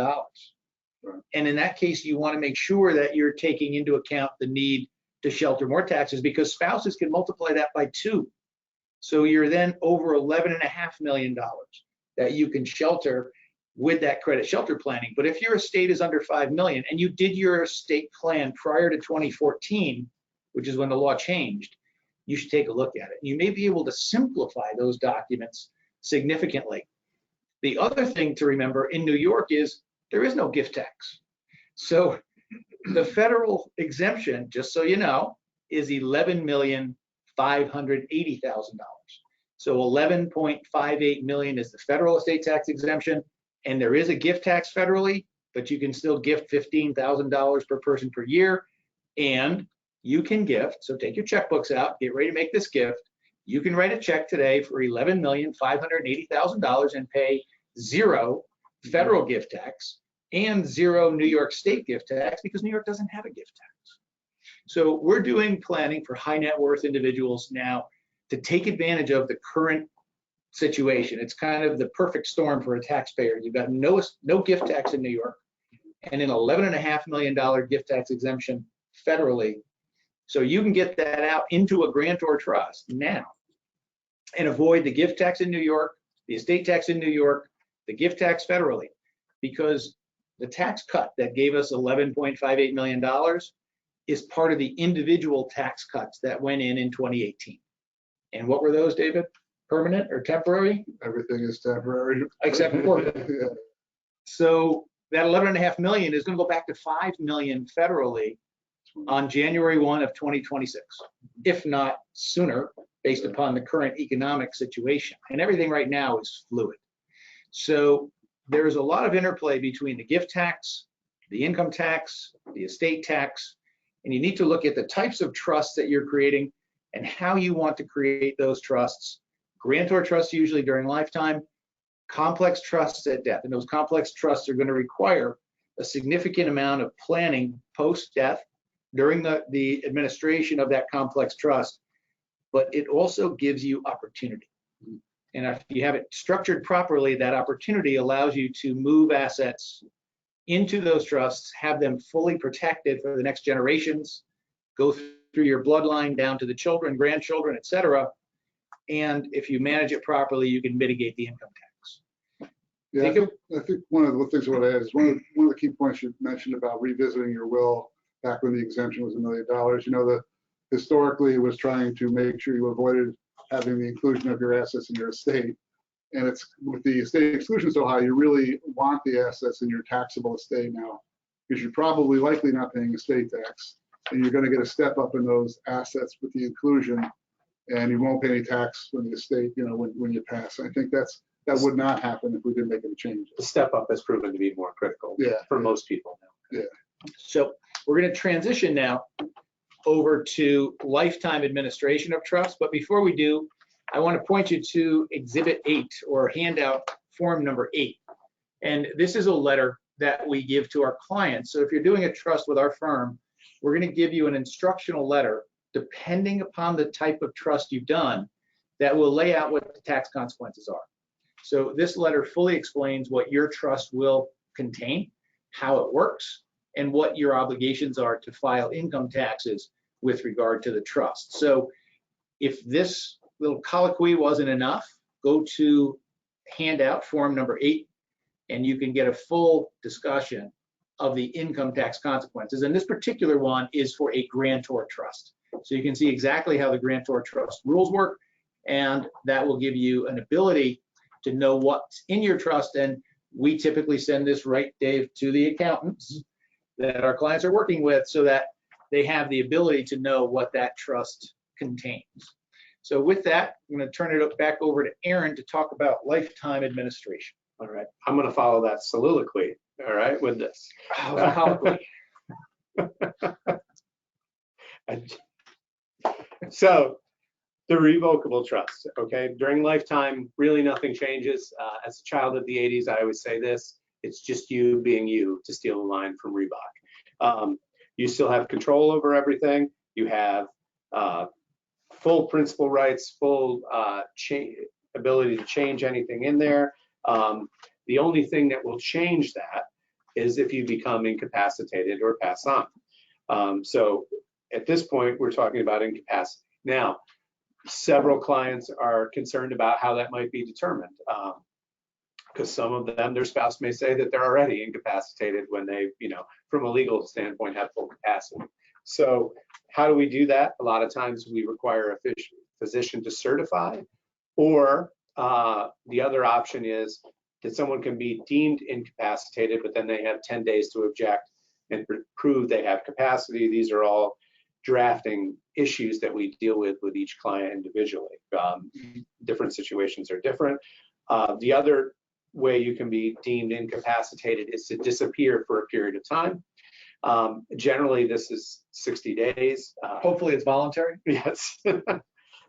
And in that case, you want to make sure that you're taking into account the need to shelter more taxes, because spouses can multiply that by 2. So you're then over $11.5 million that you can shelter with that credit shelter planning. But if your estate is under 5 million and you did your estate plan prior to 2014, which is when the law changed, you should take a look at it. You may be able to simplify those documents significantly. The other thing to remember in New York is there is no gift tax. So the federal exemption, just so you know, is $11,580,000. So 11.58 million is the federal estate tax exemption, and there is a gift tax federally, but you can still gift $15,000 per person per year, and you can gift. So take your checkbooks out, get ready to make this gift. You can write a check today for $11,580,000 and pay 0 federal gift tax and 0 New York State gift tax, because New York doesn't have a gift tax. So we're doing planning for high net worth individuals now to take advantage of the current situation. It's kind of the perfect storm for a taxpayer. You've got no gift tax in New York and an $11.5 million gift tax exemption federally. So you can get that out into a grantor trust now and avoid the gift tax in New York, the estate tax in New York, the gift tax federally, because the tax cut that gave us $11.58 million is part of the individual tax cuts that went in 2018. And what were those, David? Permanent or temporary? Everything is temporary. Except for Yeah. So that $11.5 million is going to go back to $5 million federally on January 1 of 2026, if not sooner, based upon the current economic situation. And everything right now is fluid. So there's a lot of interplay between the gift tax, the income tax, the estate tax, and you need to look at the types of trusts that you're creating and how you want to create those trusts. Grantor trusts usually during lifetime, complex trusts at death. And those complex trusts are going to require a significant amount of planning post-death during the administration of that complex trust, but it also gives you opportunity. And if you have it structured properly, that opportunity allows you to move assets into those trusts, have them fully protected for the next generations, go through your bloodline down to the children, grandchildren, et cetera. And if you manage it properly, you can mitigate the income tax. Yeah, I think one of the things I want to add is one of the key points you mentioned about revisiting your will back when the exemption was $1 million. You know, historically it was trying to make sure you avoided having the inclusion of your assets in your estate. And it's with the estate exclusion so high, you really want the assets in your taxable estate now, because you're probably likely not paying estate tax, and you're going to get a step up in those assets with the inclusion, and you won't pay any tax when the estate, you know, when you pass. I think that would not happen if we didn't make any changes. The step up has proven to be more critical for most people now. Yeah. So we're going to transition now over to lifetime administration of trust. But before we do, I want to point you to Exhibit 8 or handout form number 8. And this is a letter that we give to our clients. So if you're doing a trust with our firm, we're going to give you an instructional letter depending upon the type of trust you've done that will lay out what the tax consequences are. So this letter fully explains what your trust will contain, how it works, and what your obligations are to file income taxes with regard to the trust. So if this little colloquy wasn't enough, go to handout form number 8, and you can get a full discussion of the income tax consequences. And this particular one is for a grantor trust. So you can see exactly how the grantor trust rules work, and that will give you an ability to know what's in your trust. And we typically send this, right, Dave, to the accountants that our clients are working with so that they have the ability to know what that trust contains. So with that, I'm going to turn it back over to Aaron to talk about lifetime administration. All right, I'm going to follow that soliloquy, all right, with this. So the revocable trust, okay, during lifetime, really nothing changes. As a child of the 80s, I always say this, it's just you being you, to steal a line from Reebok. You still have control over everything. You have full principal rights, full ability to change anything in there. The only thing that will change that is if you become incapacitated or pass on. So at this point, we're talking about incapacity. Now, several clients are concerned about how that might be determined, because some of them, their spouse may say that they're already incapacitated when they, you know, from a legal standpoint, have full capacity. So how do we do that? A lot of times we require a physician to certify, or the other option is that someone can be deemed incapacitated, but then they have 10 days to object and prove they have capacity. These are all drafting issues that we deal with each client individually. Different situations are different. The other way you can be deemed incapacitated is to disappear for a period of time. Generally, this is 60 days. Hopefully it's voluntary. Yes.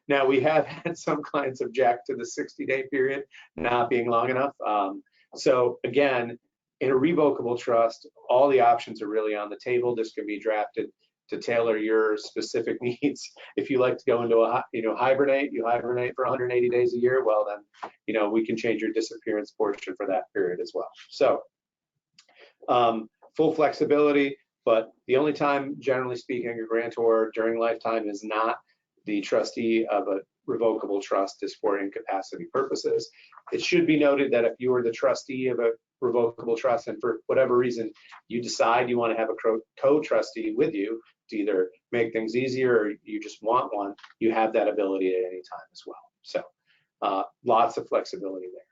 Now, we have had some clients object to the 60-day period not being long enough. So again, in a revocable trust, all the options are really on the table. This can be drafted to tailor your specific needs. If you like to go into a, hibernate, you hibernate for 180 days a year, well then, we can change your disappearance portion for that period as well. So full flexibility, but the only time, generally speaking, a grantor during lifetime is not the trustee of a revocable trust is for incapacity purposes. It should be noted that if you are the trustee of a revocable trust and for whatever reason you decide you want to have a co-trustee with you to either make things easier or you just want one, you have that ability at any time as well. So lots of flexibility there.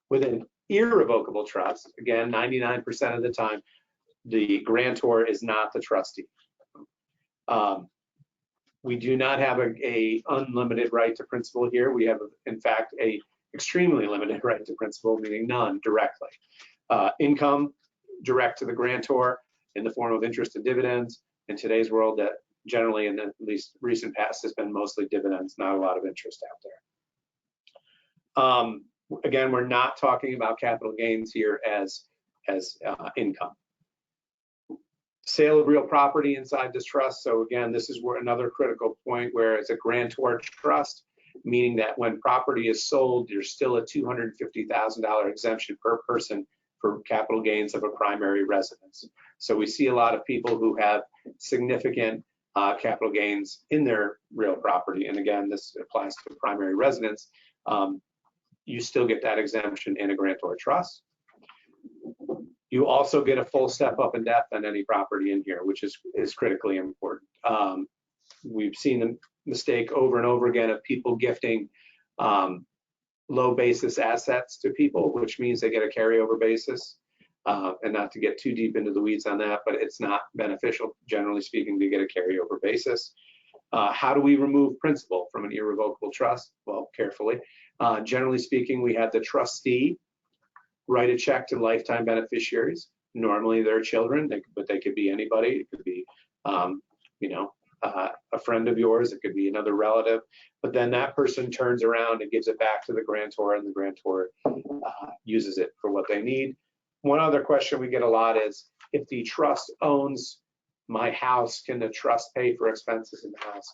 With an irrevocable trust, again, 99% of the time, the grantor is not the trustee. We do not have a unlimited right to principal here. We have, in fact, a extremely limited right to principal, meaning none directly. Income direct to the grantor in the form of interest and dividends. In today's world, that generally in the at least recent past has been mostly dividends, not a lot of interest out there. Again, we're not talking about capital gains here as income. Sale of real property inside this trust. So again, this is where another critical point where it's a grantor trust, meaning that when property is sold, there's still a $250,000 exemption per person for capital gains of a primary residence. So we see a lot of people who have significant capital gains in their real property. And again, this applies to primary residence. You still get that exemption in a grantor trust. You also get a full step up in death on any property in here, which is critically important. We've seen the mistake over and over again of people gifting low basis assets to people, which means they get a carryover basis. And not to get too deep into the weeds on that, but it's not beneficial, generally speaking, to get a carryover basis. How do we remove principal from an irrevocable trust? Well, carefully. Generally speaking, we have the trustee write a check to lifetime beneficiaries. Normally they're children, but they could be anybody. It could be, a friend of yours. It could be another relative. But then that person turns around and gives it back to the grantor, and the grantor uses it for what they need. One other question we get a lot is, if the trust owns my house, can the trust pay for expenses in the house?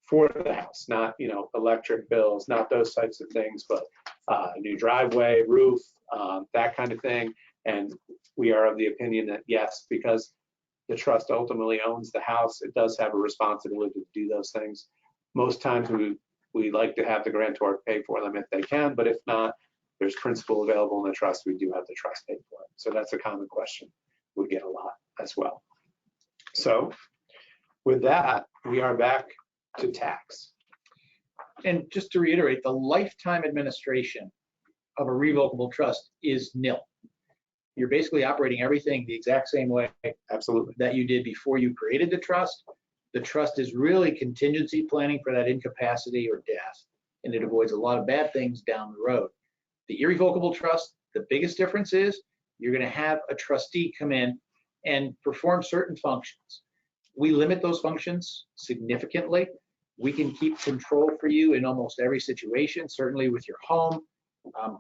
For the house, not electric bills, not those types of things, but new driveway, roof, that kind of thing. And we are of the opinion that yes, because the trust ultimately owns the house, it does have a responsibility to do those things. Most times we like to have the grantor pay for them if they can, but if not, there's principal available in the trust, we do have the trust pay for it. So that's a common question we get a lot as well. So with that, we are back to tax. And just to reiterate, the lifetime administration of a revocable trust is nil. You're basically operating everything the exact same way Absolutely. that you did before you created the trust. The trust is really contingency planning for that incapacity or death, and it avoids a lot of bad things down the road. The irrevocable trust, the biggest difference is you're going to have a trustee come in and perform certain functions. We limit those functions significantly. We can keep control for you in almost every situation, certainly with your home.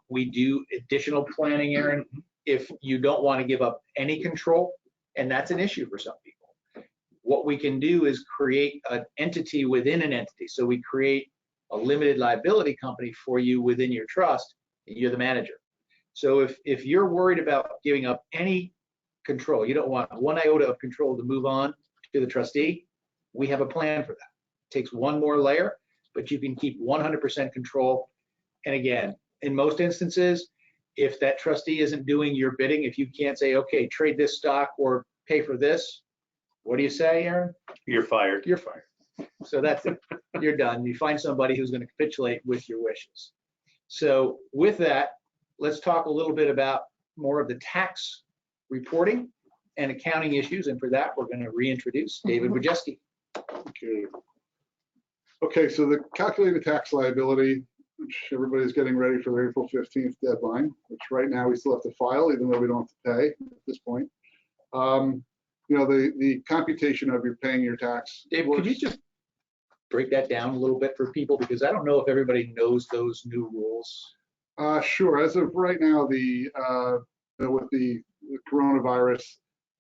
We do additional planning, Aaron, if you don't want to give up any control, and that's an issue for some people. What we can do is create an entity within an entity. So we create a limited liability company for you within your trust, and you're the manager. So if you're worried about giving up any control, you don't want one iota of control to move on to the trustee, we have a plan for that. It takes one more layer, but you can keep 100% control. And again, in most instances, if that trustee isn't doing your bidding, if you can't say, okay, trade this stock or pay for this, what do you say, Aaron? You're fired. You're fired. So that's it. You're done. You find somebody who's going to capitulate with your wishes. So with that, let's talk a little bit about more of the tax reporting and accounting issues. And for that, we're going to reintroduce David Wojcicki. Okay, so the calculated tax liability, which everybody's getting ready for the April 15th deadline, which right now we still have to file, even though we don't have to pay at this point. The computation of your paying your tax. Dave, could you just break that down a little bit for people? Because I don't know if everybody knows those new rules. Sure. As of right now, with the coronavirus,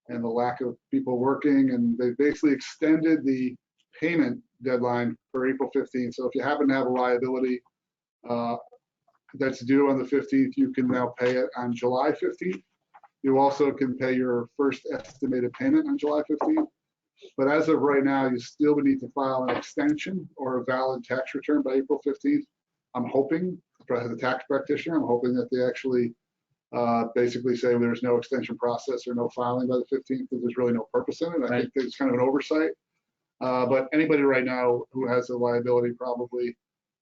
and the lack of people working, and they basically extended the payment deadline for April 15th. So if you happen to have a liability that's due on the 15th, you can now pay it on July 15th. You also can pay your first estimated payment on July 15th. But as of right now, you still would need to file an extension or a valid tax return by April 15th. I'm hoping, as a tax practitioner, I'm hoping that they actually basically say there's no extension process or no filing by the 15th, because there's really no purpose in it. I think there's kind of an oversight. But anybody right now who has a liability probably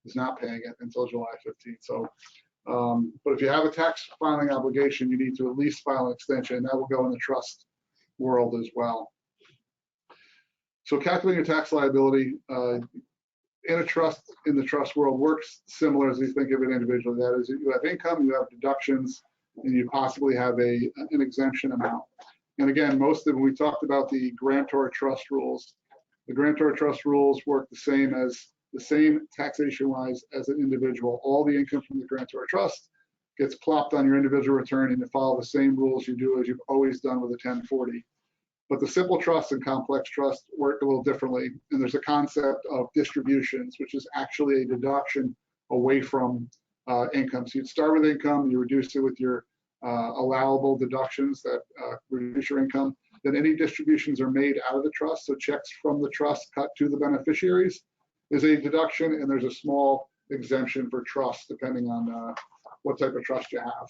is not paying it until July 15th. So, but if you have a tax filing obligation, you need to at least file an extension, and that will go in the trust world as well. So calculating your tax liability in a trust, in the trust world, works similar as you think of it individually. That is, you have income, you have deductions, and you possibly have an exemption amount. And again, most of them, we talked about the grantor trust rules. The grantor trust rules work the same taxation-wise as an individual. All the income from the grantor trust gets plopped on your individual return, and you follow the same rules you do as you've always done with a 1040. But the simple trust and complex trust work a little differently. And there's a concept of distributions, which is actually a deduction away from income. So you'd start with income, you reduce it with your allowable deductions that reduce your income. Then any distributions are made out of the trust. So checks from the trust cut to the beneficiaries is a deduction, and there's a small exemption for trust depending on what type of trust you have.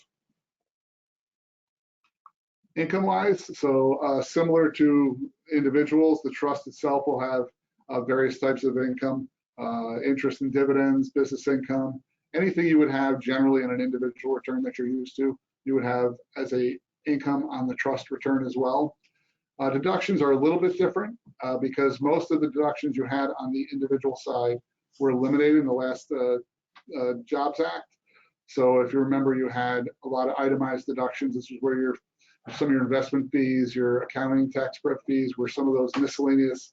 Income-wise, so similar to individuals, the trust itself will have various types of income, interest and dividends, business income, anything you would have generally in an individual return that you're used to, you would have as a income on the trust return as well. Deductions are a little bit different because most of the deductions you had on the individual side were eliminated in the last Jobs Act. So if you remember, you had a lot of itemized deductions. This is where some of your investment fees, your accounting tax prep fees, were some of those miscellaneous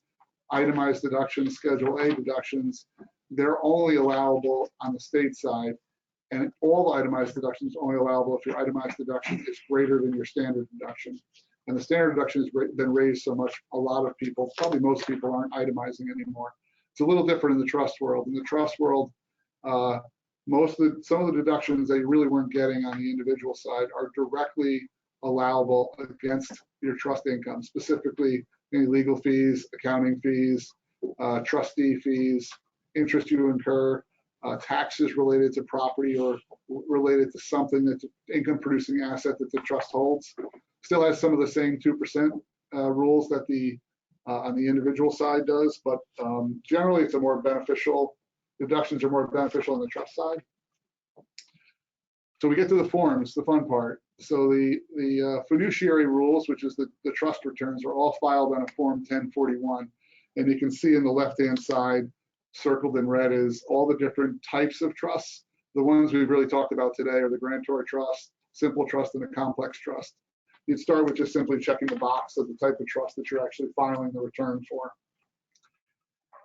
itemized deductions, Schedule A deductions. They're only allowable on the state side, and all the itemized deductions are only allowable if your itemized deduction is greater than your standard deduction. And the standard deduction has been raised so much, a lot of people, probably most people, aren't itemizing anymore. It's a little different in the trust world. In the trust world, some of the deductions that you really weren't getting on the individual side are directly allowable against your trust income, specifically any legal fees, accounting fees, trustee fees, interest you incur, taxes related to property or related to something that's an income producing asset that the trust holds. Still has some of the same 2% rules that the on the individual side does, but generally it's a more beneficial, deductions are more beneficial on the trust side. So we get to the forms, the fun part. So the fiduciary rules, which is the trust returns, are all filed on a Form 1041. And you can see in the left-hand side, circled in red, is all the different types of trusts. The ones we've really talked about today are the grantor trust, simple trust, and the complex trust. You'd start with just simply checking the box of the type of trust that you're actually filing the return for.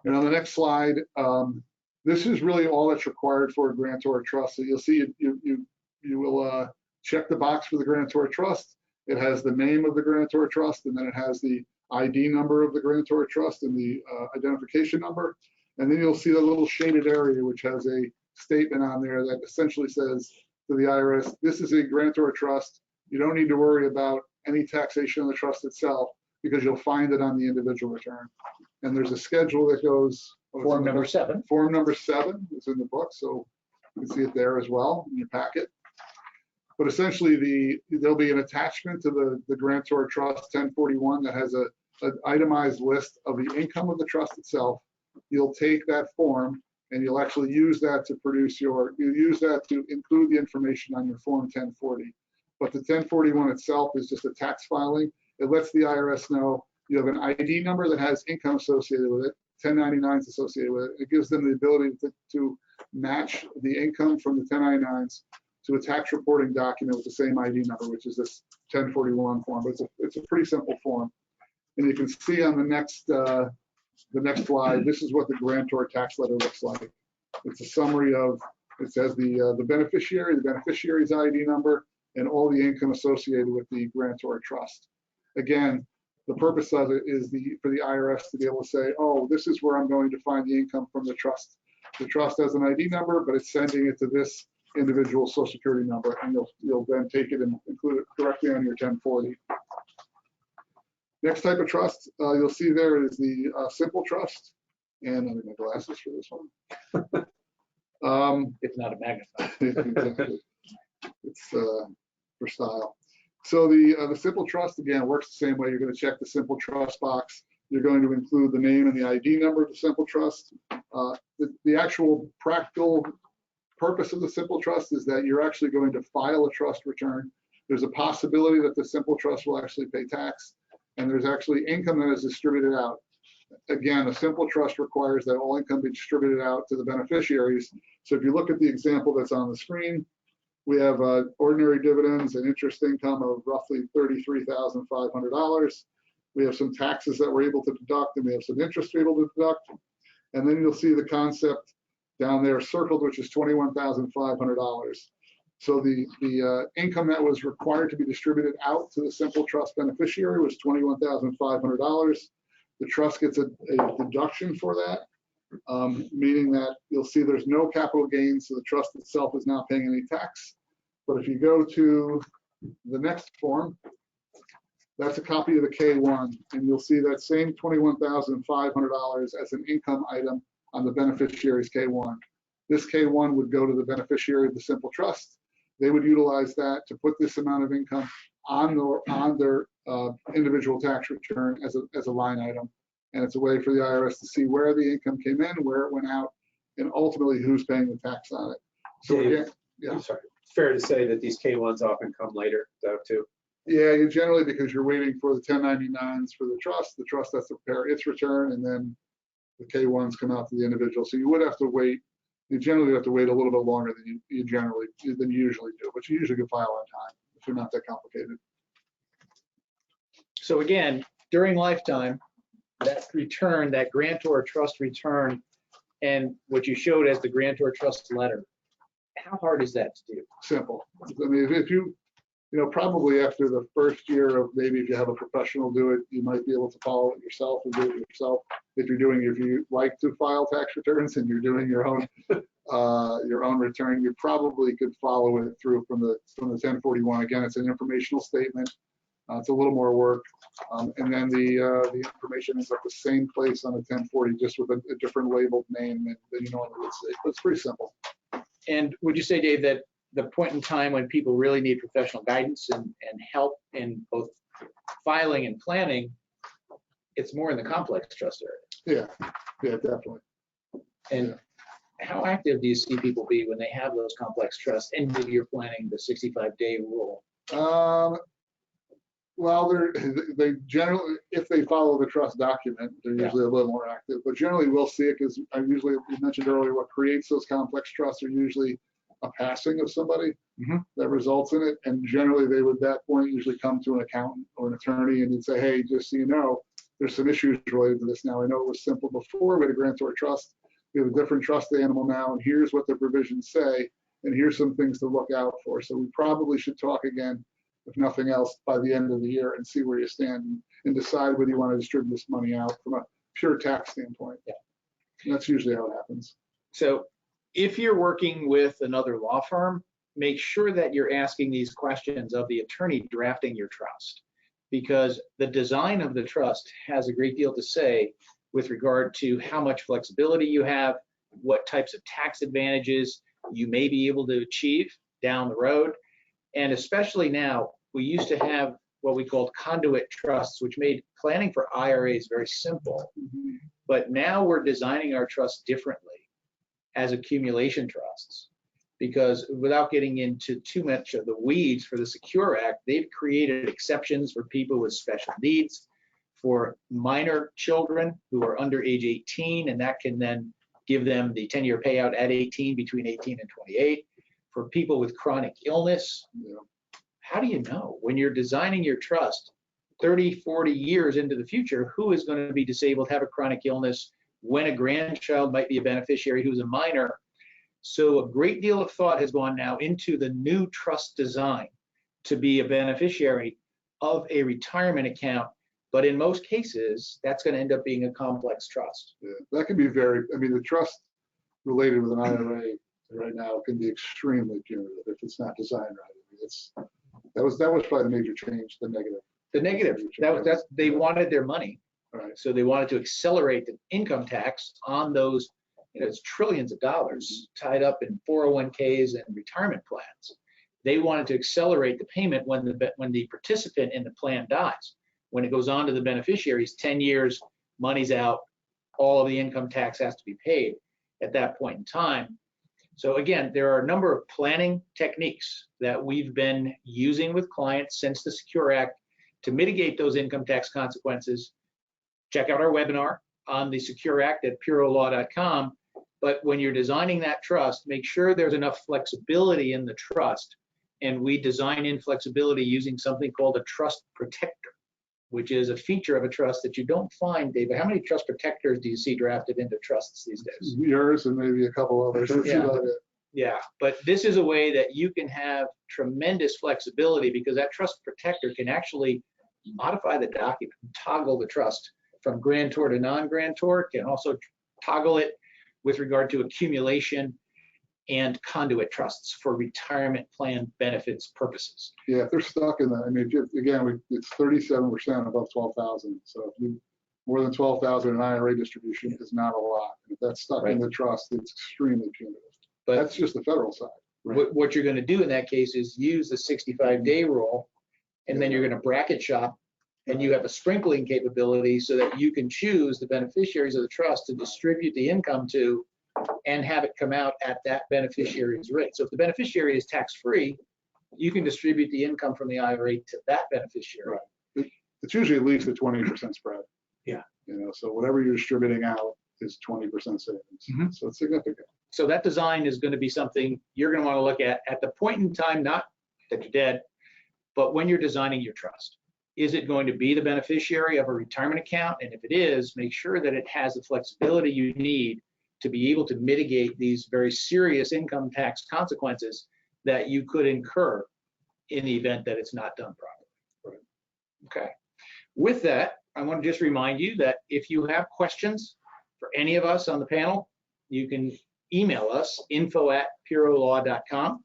And on the next slide, this is really all that's required for a grantor trust. So you'll see you will check the box for the grantor trust. It has the name of the grantor trust, and then it has the ID number of the grantor trust and the identification number. And then you'll see the little shaded area, which has a statement on there that essentially says to the IRS, this is a grantor trust. You don't need to worry about any taxation of the trust itself because you'll find it on the individual return. And there's a schedule that goes. Form number 7. Form number 7 is in the book, so you can see it there as well in your packet. But essentially, there'll be an attachment to the grantor trust 1041 that has an itemized list of the income of the trust itself. You'll take that form and you'll actually use that to include the information on your Form 1040. But the 1041 itself is just a tax filing. It lets the IRS know you have an ID number that has income associated with it, 1099s associated with it. It gives them the ability to match the income from the 1099s to a tax reporting document with the same ID number, which is this 1041 form. But it's a pretty simple form. And you can see on the next slide, this is what the grantor tax letter looks like. It's a summary of, it says the beneficiary's ID number, and all the income associated with the grantor trust. Again, the purpose of it is for the IRS to be able to say, oh, this is where I'm going to find the income from the trust. The trust has an ID number, but it's sending it to this individual Social Security number, and you'll then take it and include it directly on your 1040. Next type of trust you'll see there is the simple trust, and I need my glasses for this one. It's not a magnifier. Exactly. It's for style. So the simple trust, again, works the same way. You're going to check the simple trust box. You're going to include the name and the ID number of the simple trust. The actual practical purpose of the simple trust is that you're actually going to file a trust return. There's a possibility that the simple trust will actually pay tax, and there's actually income that is distributed out. Again, a simple trust requires that all income be distributed out to the beneficiaries. So if you look at the example that's on the screen, we have ordinary dividends and interest income of roughly $33,500. We have some taxes that we're able to deduct, and we have some interest we're able to deduct. And then you'll see the concept down there circled, which is $21,500. So the income that was required to be distributed out to the simple trust beneficiary was $21,500. The trust gets a deduction for that, meaning that you'll see there's no capital gains, so the trust itself is not paying any tax. But if you go to the next form, that's a copy of the K1, and you'll see that same $21,500 as an income item on the beneficiary's K1. This K1 would go to the beneficiary of the simple trust. They would utilize that to put this amount of income on their individual tax return as a line item. And it's a way for the IRS to see where the income came in, where it went out, and ultimately who's paying the tax on it. So again, yeah. I'm sorry. It's fair to say that these K1s often come later, though, too. Yeah, you generally, because you're waiting for the 1099s for the trust has to prepare its return, and then the K1s come out to the individual. So you would have to wait. You generally have to wait a little bit longer than you usually do, but you usually can file on time if you're not that complicated. So again, during lifetime, that return, that grantor trust return, and what you showed as the grantor trust letter, how hard is that to do? Simple. I mean, if you probably after the first year of, maybe if you have a professional do it, you might be able to follow it yourself and do it yourself. If you like to file tax returns and you're doing your own return, you probably could follow it through from the 1041. Again, it's an informational statement. It's a little more work, and then the information is at the same place on the 1040, just with a different labeled name than you normally would see. But it's pretty simple. And would you say, Dave, that the point in time when people really need professional guidance and help in both filing and planning, it's more in the complex trust area? Yeah, definitely. And how active do you see people be when they have those complex trusts and maybe you're planning the 65-day rule? Well, they generally, if they follow the trust document, they're usually a little more active. But generally, we'll see it because you mentioned earlier, what creates those complex trusts are usually a passing of somebody that results in it. And generally, they would at that point usually come to an accountant or an attorney and say, hey, just so you know, there's some issues related to this now. I know it was simple before, we had a grantor trust. We have a different trust animal now, and here's what the provisions say, and here's some things to look out for. So we probably should talk again, if nothing else, by the end of the year and see where you stand and decide whether you want to distribute this money out from a pure tax standpoint. Yeah. And that's usually how it happens. So if you're working with another law firm, make sure that you're asking these questions of the attorney drafting your trust, because the design of the trust has a great deal to say with regard to how much flexibility you have, what types of tax advantages you may be able to achieve down the road. And especially now, we used to have what we called conduit trusts, which made planning for IRAs very simple. But now we're designing our trusts differently as accumulation trusts, because without getting into too much of the weeds for the Secure Act, they've created exceptions for people with special needs, for minor children who are under age 18, and that can then give them the 10-year payout at 18, between 18 and 28. For people with chronic illness, how do you know when you're designing your trust 30, 40 years into the future, who is going to be disabled, have a chronic illness, when a grandchild might be a beneficiary who's a minor? So a great deal of thought has gone now into the new trust design to be a beneficiary of a retirement account, but in most cases, that's going to end up being a complex trust. Yeah, that can be very, I mean, the trust related with an IRA right now can be extremely punitive if it's not designed right. That was probably the major change, the negative. The negative, they wanted their money. Right. So they wanted to accelerate the income tax on those, it's trillions of dollars tied up in 401ks and retirement plans. They wanted to accelerate the payment when the participant in the plan dies. When it goes on to the beneficiaries, 10 years, money's out, all of the income tax has to be paid at that point in time. So again, there are a number of planning techniques that we've been using with clients since the Secure Act to mitigate those income tax consequences. Check out our webinar on the Secure Act at purolaw.com. But when you're designing that trust, make sure there's enough flexibility in the trust. And we design in flexibility using something called a trust protector, which is a feature of a trust that you don't find, David. How many trust protectors do you see drafted into trusts these days? Yours and maybe a couple others. Yeah, but this is a way that you can have tremendous flexibility because that trust protector can actually modify the document, toggle the trust from grantor to non-grantor, can also toggle it with regard to accumulation and conduit trusts for retirement plan benefits purposes. Yeah, if they're stuck in that, I mean, again, it's 37% above 12,000. So if you more than 12,000 in IRA distribution is not a lot. If that's stuck in the trust, it's extremely punitive. But that's just the federal side. Right? What you're going to do in that case is use the 65-day rule, and then you're going to bracket shop, and you have a sprinkling capability so that you can choose the beneficiaries of the trust to distribute the income to and have it come out at that beneficiary's rate. So if the beneficiary is tax-free, you can distribute the income from the IRA to that beneficiary. Right. It's usually at least a 20% spread. Yeah. So whatever you're distributing out is 20% savings. Mm-hmm. So it's significant. So that design is going to be something you're going to want to look at the point in time, not that you're dead, but when you're designing your trust. Is it going to be the beneficiary of a retirement account? And if it is, make sure that it has the flexibility you need to be able to mitigate these very serious income tax consequences that you could incur in the event that it's not done properly. Right. Okay. With that, I want to just remind you that if you have questions for any of us on the panel, you can email us, info@purolaw.com.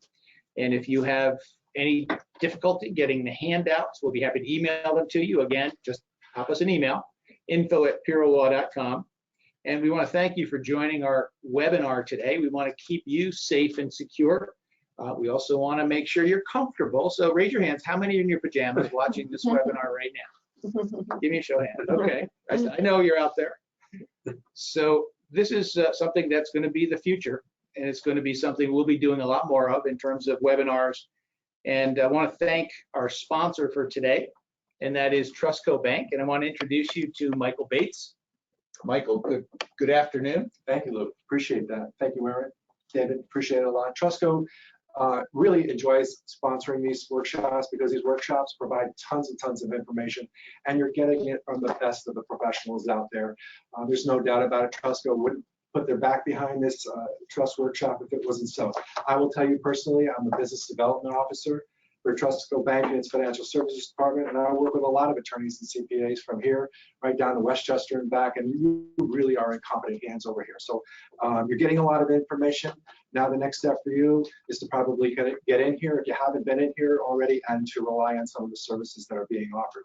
And if you have any difficulty getting the handouts, we'll be happy to email them to you. Again, just pop us an email, info@purolaw.com. And we want to thank you for joining our webinar today. We want to keep you safe and secure. We also want to make sure you're comfortable. So raise your hands. How many are in your pajamas watching this webinar right now? Give me a show of hands. Okay. I know you're out there. So this is something that's going to be the future, and it's going to be something we'll be doing a lot more of in terms of webinars. And I want to thank our sponsor for today, and that is Trustco Bank. And I want to introduce you to Michael Bates. Michael, good afternoon. Thank you, Luke. Appreciate that. Thank you, Aaron. David, appreciate it a lot. Trustco really enjoys sponsoring these workshops because these workshops provide tons and tons of information, and you're getting it from the best of the professionals out there. There's no doubt about it. Trustco wouldn't put their back behind this trust workshop if it wasn't so. I will tell you personally, I'm the business development officer for Trustco Bank and its financial services department, and I work with a lot of attorneys and CPAs from here right down to Westchester and back, and you really are in competent hands over here. So you're getting a lot of information. Now the next step for you is to probably get in here if you haven't been in here already, and to rely on some of the services that are being offered.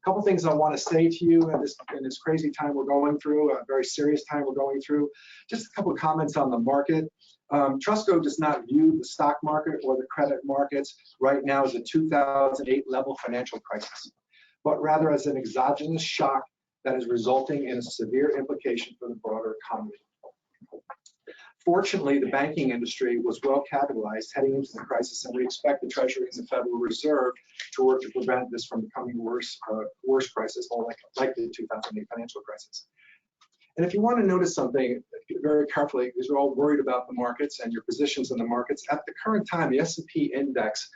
A couple things I want to say to you in this crazy time we're going through, a very serious time we're going through. Just a couple of comments on the market. Trustco does not view the stock market or the credit markets right now as a 2008 level financial crisis, but rather as an exogenous shock that is resulting in a severe implication for the broader economy. Fortunately, the banking industry was well capitalized heading into the crisis, and we expect the Treasury and the Federal Reserve to work to prevent this from becoming worse crisis, or like the 2008 financial crisis. And if you want to notice something very carefully, because we're all worried about the markets and your positions in the markets, at the current time, the S&P index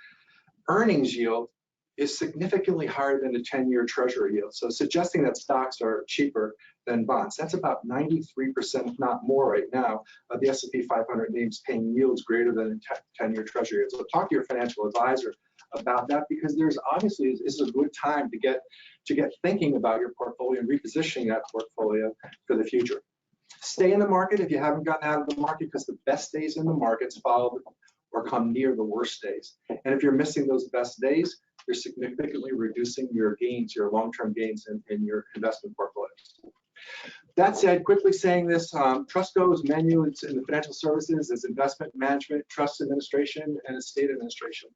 earnings yield is significantly higher than the 10-year treasury yield. So suggesting that stocks are cheaper than bonds, that's about 93%, if not more right now, of the S&P 500 names paying yields greater than 10-year treasury yield. So talk to your financial advisor about that, because there's obviously, this is a good time to get thinking about your portfolio and repositioning that portfolio for the future. Stay in the market if you haven't gotten out of the market, because the best days in the markets follow or come near the worst days. And if you're missing those best days, you're significantly reducing your gains, your long-term gains in your investment portfolios. That said, quickly saying this, Trustco's menu in the financial services is investment management, trust administration, and estate administration.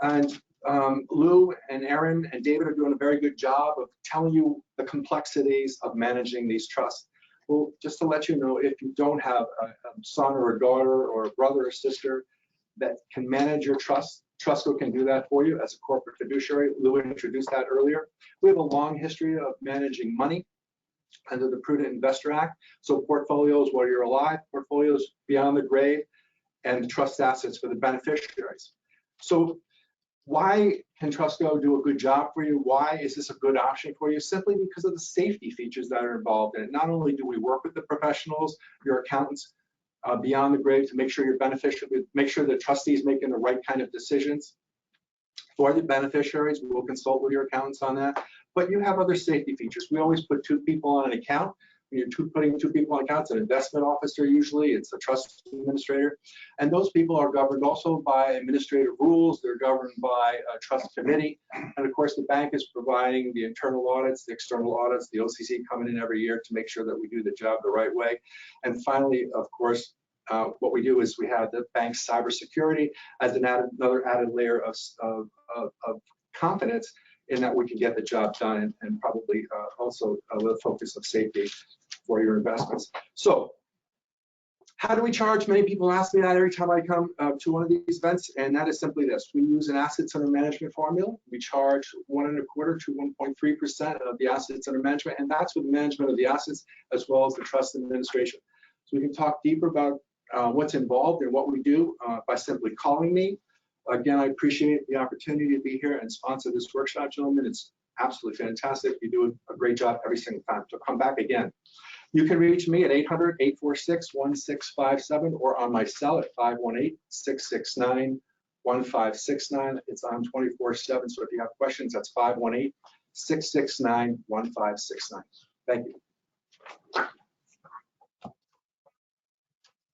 And Lou and Aaron and David are doing a very good job of telling you the complexities of managing these trusts. Well, just to let you know, if you don't have a son or a daughter or a brother or sister that can manage your trust, Trustco can do that for you as a corporate fiduciary. Lou introduced that earlier. We have a long history of managing money under the Prudent Investor Act. So portfolios while you're alive, portfolios beyond the grave, and trust assets for the beneficiaries. So why can Trustco do a good job for you? Why is this a good option for you? Simply because of the safety features that are involved in it. Not only do we work with the professionals, your accountants, beyond the grave to make sure your beneficiary, make sure the trustee is making the right kind of decisions for the beneficiaries. We will consult with your accountants on that. But you have other safety features. We always put 2 people on an account. When you're putting 2 people on accounts, an investment officer usually, it's a trust administrator. And those people are governed also by administrative rules. They're governed by a trust committee. And of course, the bank is providing the internal audits, the external audits, the OCC coming in every year to make sure that we do the job the right way. And finally, of course, what we do is we have the bank's cybersecurity as another added layer of confidence in that we can get the job done, and probably also a little focus of safety for your investments. So how do we charge? Many people ask me that every time I come to one of these events, and that is simply this. We use an assets under management formula. We charge 1.25% to 1.3% of the assets under management, and that's with the management of the assets as well as the trust administration. So we can talk deeper about what's involved and what we do by simply calling me. Again, I appreciate the opportunity to be here and sponsor this workshop, gentlemen. It's absolutely fantastic. You do a great job every single time, so come back again. You can reach me at 800-846-1657 or on my cell at 518-669-1569. It's on 24/7, so if you have questions, that's 518-669-1569. Thank you.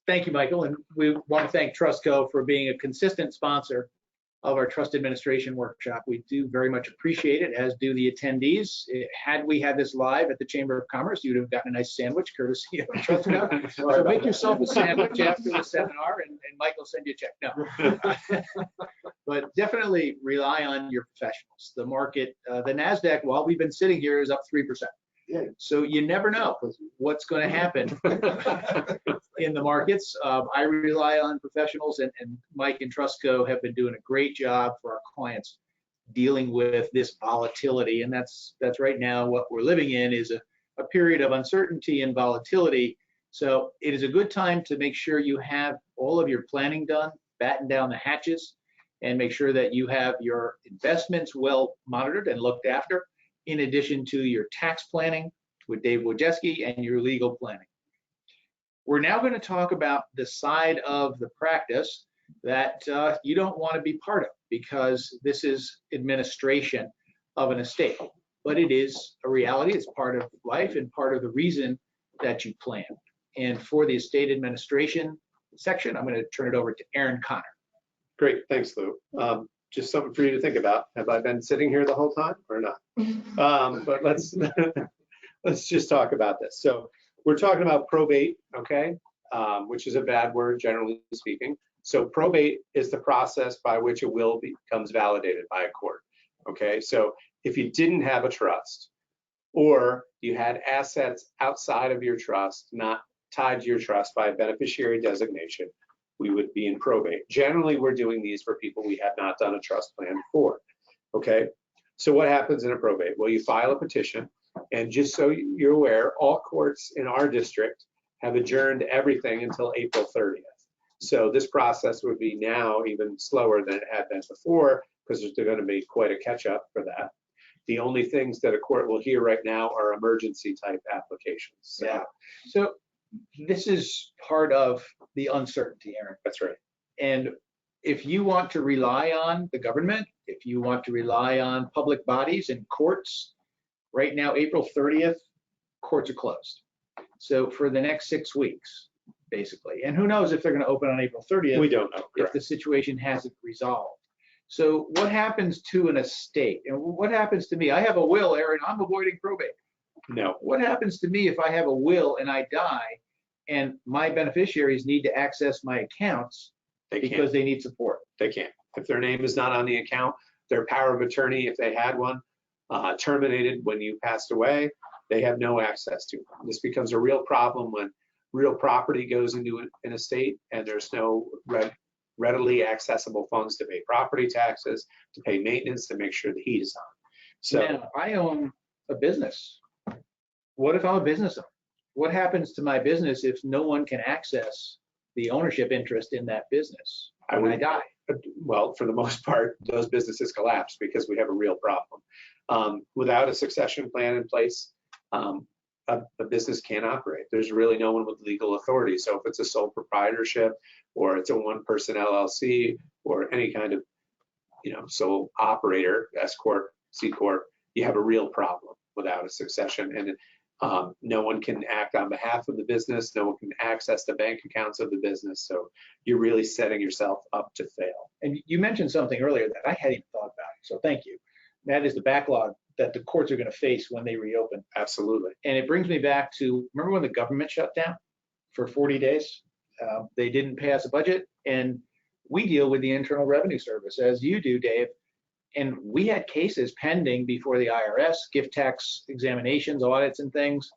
Thank you, Michael. And we want to thank Trustco for being a consistent sponsor of our trust administration workshop. We do very much appreciate it, as do the attendees. Had we had this live at the Chamber of Commerce, you'd have gotten a nice sandwich courtesy of Trustco. So make yourself a sandwich after the seminar, and Michael send you a check. No. But definitely rely on your professionals. The market, the NASDAQ, while we've been sitting here, is up 3%. Yeah. So you never know what's going to happen in the markets. I rely on professionals, and Mike and Trustco have been doing a great job for our clients dealing with this volatility. And that's right now what we're living in, is a period of uncertainty and volatility. So it is a good time to make sure you have all of your planning done, batten down the hatches, and make sure that you have your investments well monitored and looked after, in addition to your tax planning with Dave Wojcicki and your legal planning. We're now going to talk about the side of the practice that you don't want to be part of, because this is administration of an estate. But it is a reality. It's part of life and part of the reason that you plan. And for the estate administration section, I'm going to turn it over to Aaron Connor. Great, thanks, Lou. Just something for you to think about. Have I been sitting here the whole time or not? But let's just talk about this. So we're talking about probate, okay, which is a bad word, generally speaking. So probate is the process by which a will becomes validated by a court, okay? So if you didn't have a trust, or you had assets outside of your trust, not tied to your trust by a beneficiary designation, we would be in probate. Generally, we're doing these for people we have not done a trust plan for, okay? So what happens in a probate? Well, you file a petition, and just so you're aware, all courts in our district have adjourned everything until April 30th. So this process would be now even slower than it had been before, because there's going to be quite a catch up for that. The only things that a court will hear right now are emergency type applications. So, Yeah. So this is part of the uncertainty, Aaron. that's right. And if you want to rely on the government, if you want to rely on public bodies and courts, right now, April 30th, courts are closed. So for the next 6 weeks, basically. And who knows if they're going to open on April 30th. We don't know. If Correct. the situation hasn't resolved. So what happens to an estate? And what happens to me? I have a will, Aaron, I'm avoiding probate. No, What happens to me if I have a will and I die and my beneficiaries need to access my accounts they because can't. they need support? They can't. If their name is not on the account, their power of attorney, if they had one, terminated when you passed away, they have no access to. This becomes a real problem when real property goes into an estate and there's no readily accessible funds to pay property taxes, to pay maintenance, to make sure the heat is on. So Now, I own a business. What if I'm a business owner? What happens to my business if no one can access the ownership interest in that business when I die? well, for the most part, those businesses collapse because we have a real problem. Without a succession plan in place, a business can't operate. There's really no one with legal authority. So if it's a sole proprietorship or it's a one-person LLC or any kind of, sole operator, S corp, C corp, you have a real problem without a succession. And no one can act on behalf of the business. No one can access the bank accounts of the business. So you're really setting yourself up to fail. And you mentioned something earlier that I hadn't even thought about. So thank you. That is the backlog that the courts are going to face when they reopen. Absolutely. And it brings me back to, remember when the government shut down for 40 days? They didn't pass a budget, and we deal with the Internal Revenue Service, as you do, Dave. And we had cases pending before the IRS, gift tax examinations, audits, and things.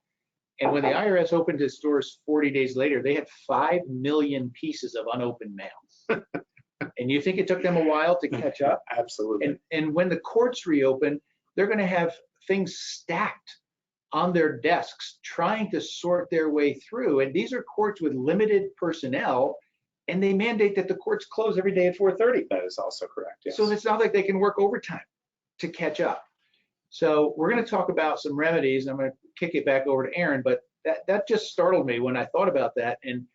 And when the IRS opened its doors 40 days later, they had 5 million pieces of unopened mail. And you think it took them a while to catch up? Absolutely. And when the courts reopen, they're going to have things stacked on their desks trying to sort their way through. And these are courts with limited personnel, and they mandate that the courts close every day at 4:30. That is also correct. Yes. So it's not like they can work overtime to catch up. So we're going to talk about some remedies. I'm going to kick it back over to Aaron, but that just startled me when I thought about that. And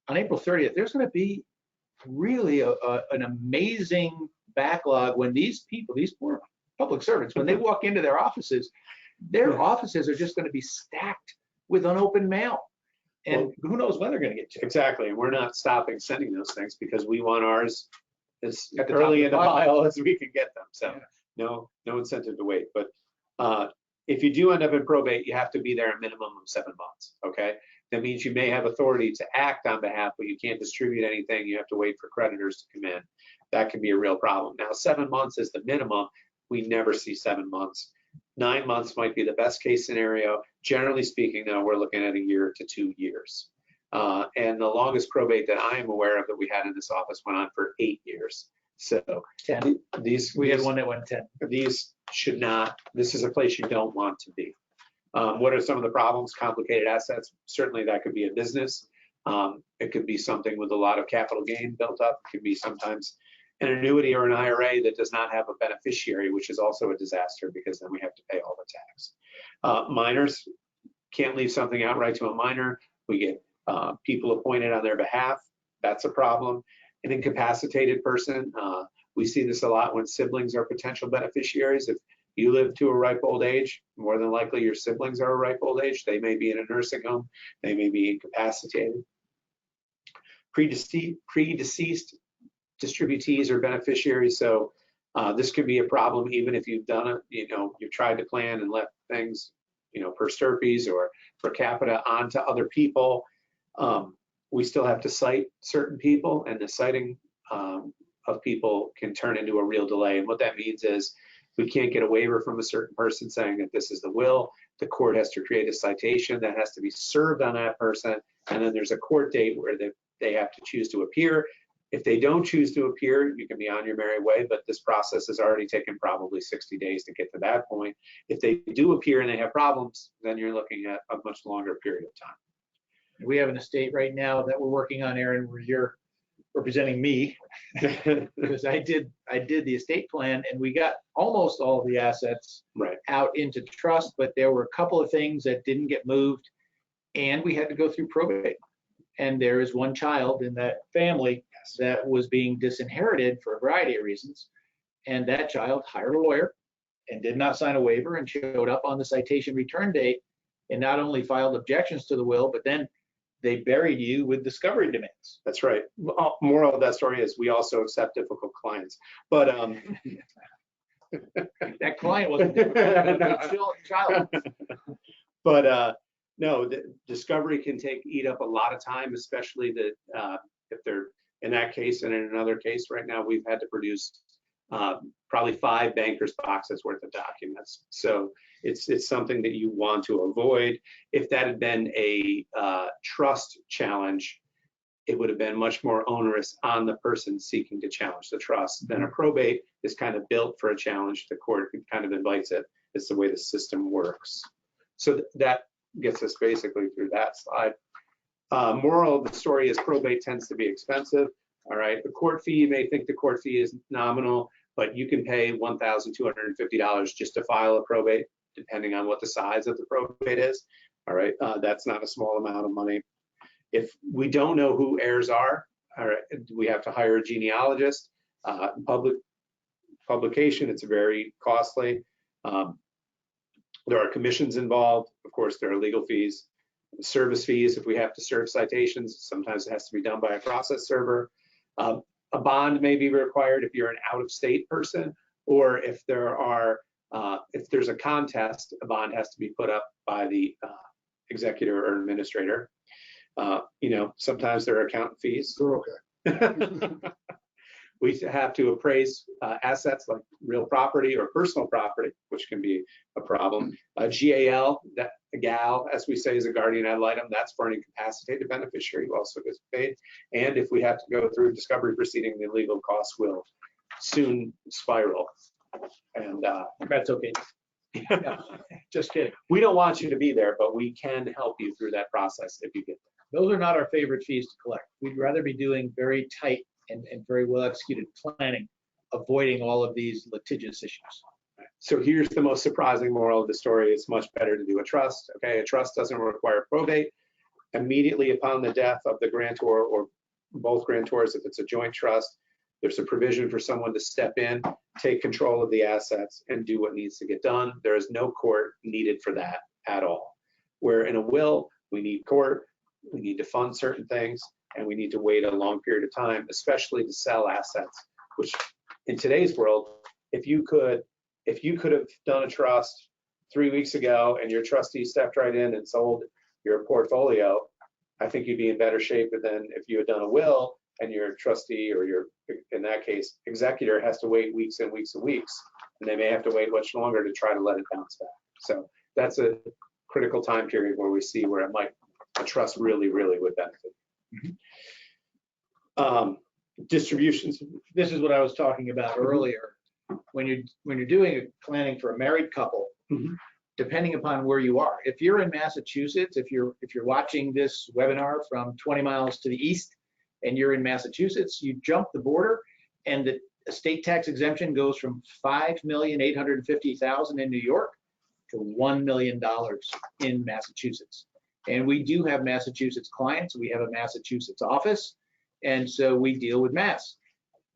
on April 30th, there's going to be really an amazing backlog when these people, these poor public servants, when they walk into their offices are just going to be stacked with unopened mail. And who knows when they're going to get to it. Exactly. And we're not stopping sending those things because we want ours as At the early top in the of the pile as we can get them. So no incentive to wait. But if you do end up in probate, you have to be there a minimum of 7 months. Okay. That means you may have authority to act on behalf, but you can't distribute anything. You have to wait for creditors to come in. That can be a real problem. Now, 7 months is the minimum. We never see 7 months. 9 months might be the best case scenario. Generally speaking, though, we're looking at 1 year to 2 years. And the longest probate that I am aware of that we had in this office went on for 8 years. So 10. We had one that went 10. These should not, this is a place you don't want to be. What are some of the problems? Complicated assets. Certainly that could be a business. It could be something with a lot of capital gain built up. It could be sometimes an annuity or an IRA that does not have a beneficiary, which is also a disaster because then we have to pay all the tax. Minors, can't leave something outright to a minor. We get people appointed on their behalf. That's a problem. An incapacitated person, we see this a lot when siblings are potential beneficiaries. If you live to a ripe old age, more than likely your siblings are a ripe old age. They may be in a nursing home. They may be incapacitated. Predeceased distributees or beneficiaries. So this could be a problem even if you've done it, you've tried to plan and left things, per stirpes or per capita onto other people. We still have to cite certain people, and the citing of people can turn into a real delay. And what that means is we can't get a waiver from a certain person saying that this is the will. The court has to create a citation that has to be served on that person. And then there's a court date where they have to choose to appear. If they don't choose to appear, you can be on your merry way, but this process has already taken probably 60 days to get to that point. If they do appear and they have problems, then you're looking at a much longer period of time. We have an estate right now that we're working on, Aaron, where you're representing me, because I did the estate plan, and we got almost all of the assets Right. out into trust, but there were a couple of things that didn't get moved, and we had to go through probate. And there is one child in that family that was being disinherited for a variety of reasons, and that child hired a lawyer and did not sign a waiver and showed up on the citation return date and not only filed objections to the will, but then they buried you with discovery demands. That's right. Moral of that story is we also accept difficult clients. But That client wasn't difficult, the child. But no, the discovery can eat up a lot of time, especially if they're in that case and in another case. Right now, we've had to produce probably 5 bankers' boxes worth of documents. So it's something that you want to avoid. If that had been a trust challenge, it would have been much more onerous on the person seeking to challenge the trust. Then a probate is kind of built for a challenge. The court kind of invites it. It's the way the system works. So that gets us basically through that slide. Moral of the story is probate tends to be expensive. All right, the court fee, you may think the court fee is nominal, but you can pay $1,250 just to file a probate, depending on what the size of the probate is. All right, that's not a small amount of money. If we don't know who heirs are, all right, we have to hire a genealogist. Publication, it's very costly. There are commissions involved. Of course, there are legal fees, service fees. If we have to serve citations, sometimes it has to be done by a process server. A bond may be required if you're an out-of-state person, or if there's a contest, a bond has to be put up by the executor or administrator. Sometimes there are accountant fees. They're okay. We have to appraise assets like real property or personal property, which can be a problem. GAL, GAL, as we say, is a guardian ad litem. That's for an incapacitated beneficiary who also gets paid. And if we have to go through discovery proceeding, the legal costs will soon spiral. And That's okay. Yeah, just kidding. we don't want you to be there, but we can help you through that process if you get there. Those are not our favorite fees to collect. We'd rather be doing very tight and very well executed planning, avoiding all of these litigious issues. So here's the most surprising moral of the story. It's much better to do a trust. Okay, a trust doesn't require probate. Immediately upon the death of the grantor or both grantors, if it's a joint trust, there's a provision for someone to step in, take control of the assets, and do what needs to get done. There is no court needed for that at all. Where in a will, we need court, we need to fund certain things, and we need to wait a long period of time, especially to sell assets, which in today's world, if you could have done a trust 3 weeks ago and your trustee stepped right in and sold your portfolio, I think you'd be in better shape than if you had done a will and your trustee or your, in that case, executor has to wait weeks and weeks and weeks, and they may have to wait much longer to try to let it bounce back. So that's a critical time period where we see where a trust really would benefit. Distributions. This is what I was talking about earlier. When you're doing planning for a married couple, depending upon where you are, if you're in Massachusetts, if you're watching this webinar from 20 miles to the east and you're in Massachusetts, you jump the border and the estate tax exemption goes from $5,850,000 in New York to $1 million in Massachusetts. And we do have Massachusetts clients. We have a Massachusetts office. And so we deal with Mass.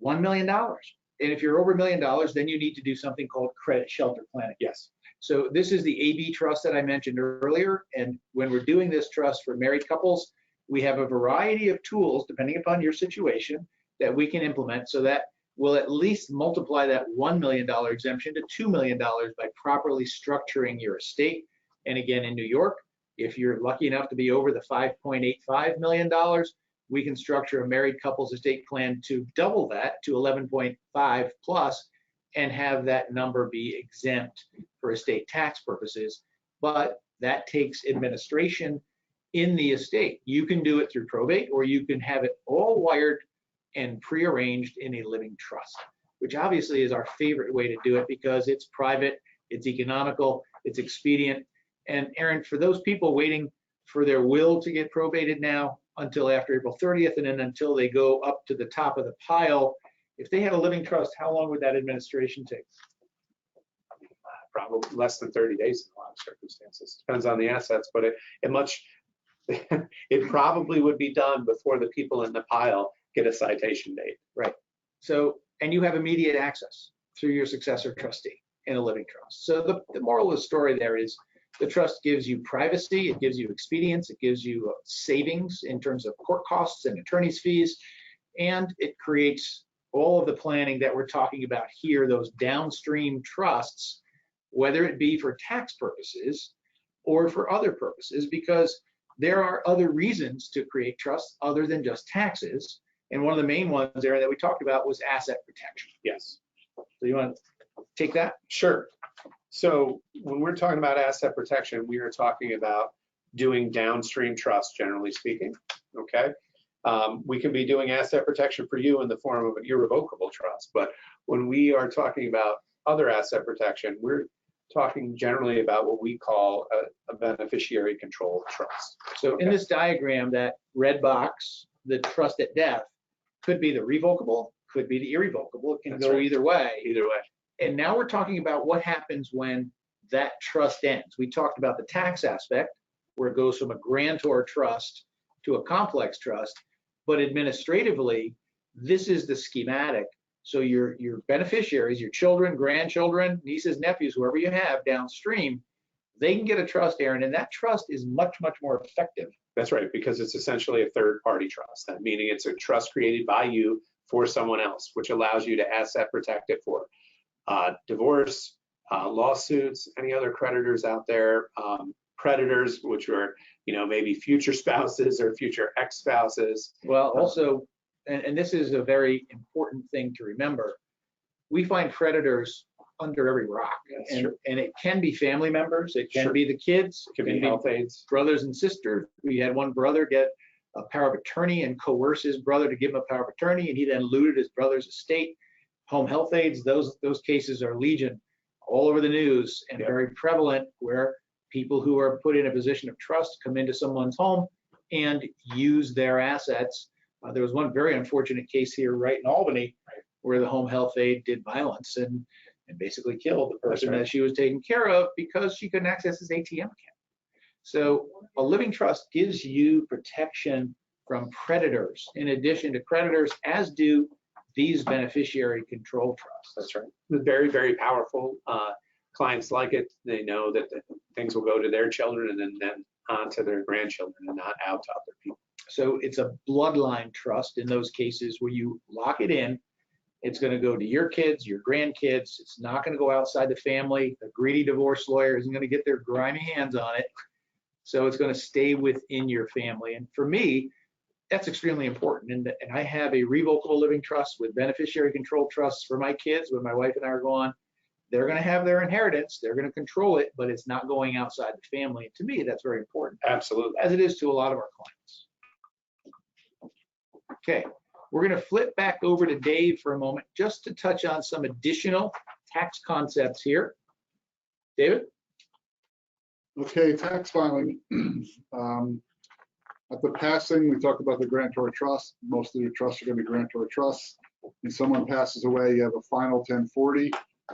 $1 million. And if you're over $1 million, then you need to do something called credit shelter planning. Yes. So this is the AB trust that I mentioned earlier. And when we're doing this trust for married couples, we have a variety of tools, depending upon your situation, that we can implement so that we'll at least multiply that $1 million exemption to $2 million by properly structuring your estate. And again, in New York, if you're lucky enough to be over the $5.85 million, we can structure a married couple's estate plan to double that to 11.5 plus and have that number be exempt for estate tax purposes. But that takes administration in the estate. You can do it through probate, or you can have it all wired and prearranged in a living trust, which obviously is our favorite way to do it because it's private, it's economical, it's expedient. And Aaron, for those people waiting for their will to get probated now, until after April 30th, and then until they go up to the top of the pile. If they had a living trust, how long would that administration take? Probably less than 30 days in a lot of circumstances. Depends on the assets, but it probably would be done before the people in the pile get a citation date. Right. So, and you have immediate access through your successor trustee in a living trust. So the moral of the story there is the trust gives you privacy, it gives you expedience, it gives you savings in terms of court costs and attorney's fees, and it creates all of the planning that we're talking about here, those downstream trusts, whether it be for tax purposes or for other purposes, because there are other reasons to create trusts other than just taxes. And one of the main ones there that we talked about was asset protection. Yes. So you want to take that? Sure. So when we're talking about asset protection, we are talking about doing downstream trusts, generally speaking. Okay. We can be doing asset protection for you in the form of an irrevocable trust, but when we are talking about other asset protection, we're talking generally about what we call a beneficiary control trust. So in this diagram, that red box, the trust at death, could be the revocable, could be the irrevocable. It can That's go right. either way. Either way. And now we're talking about what happens when that trust ends. We talked about the tax aspect, where it goes from a grantor trust to a complex trust, but administratively, this is the schematic. So your beneficiaries, your children, grandchildren, nieces, nephews, whoever you have downstream, they can get a trust, Aaron, and that trust is much, much more effective. That's right, because it's essentially a third-party trust. That meaning it's a trust created by you for someone else, which allows you to asset protect it for divorce, lawsuits, any other creditors out there, predators, which are, maybe future spouses or future ex-spouses. Well, also, and this is a very important thing to remember, we find predators under every rock. That's true. And it can be family members, it can Sure. be the kids, It could be health aides. brothers and sisters. We had one brother get a power of attorney and coerce his brother to give him a power of attorney, and he then looted his brother's estate. Home health aides, those cases are legion all over the news and Yep. very prevalent, where people who are put in a position of trust come into someone's home and use their assets. There was one very unfortunate case here right in Albany where the home health aide did violence and basically killed the person right. that she was taking care of because she couldn't access his ATM account. So a living trust gives you protection from predators in addition to creditors, as do these beneficiary control trusts. That's right. Very, very powerful. Clients like it. They know that things will go to their children and then on to their grandchildren and not out to other people. So it's a bloodline trust in those cases where you lock it in. It's going to go to your kids, your grandkids. It's not going to go outside the family. The greedy divorce lawyer isn't going to get their grimy hands on it. So it's going to stay within your family. And for me, that's extremely important. And I have a revocable living trust with beneficiary control trusts for my kids. When my wife and I are gone, they're going to have their inheritance. They're going to control it, but it's not going outside the family. And to me, that's very important, Absolutely. as it is to a lot of our clients. Okay, we're going to flip back over to Dave for a moment just to touch on some additional tax concepts here. David? Okay, tax filing. At the passing, we talked about the grantor trust. Most of your trusts are going to be grantor trusts. When someone passes away, you have a final 1040.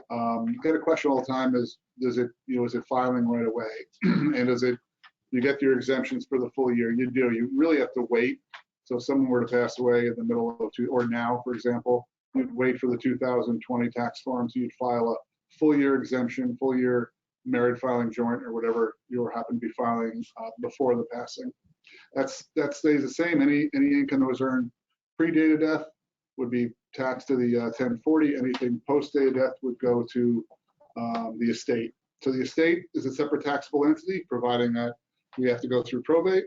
I get a question all the time is it filing right away? And you get your exemptions for the full year? You do. You really have to wait. So if someone were to pass away in the middle of or now, for example, you'd wait for the 2020 tax forms. You'd file a full year exemption, full year married filing joint, or whatever you happen to be filing before the passing. That stays the same. Any income that was earned pre-date of death would be taxed to the 1040. Anything post-date of death would go to the estate. So the estate is a separate taxable entity, providing that we have to go through probate.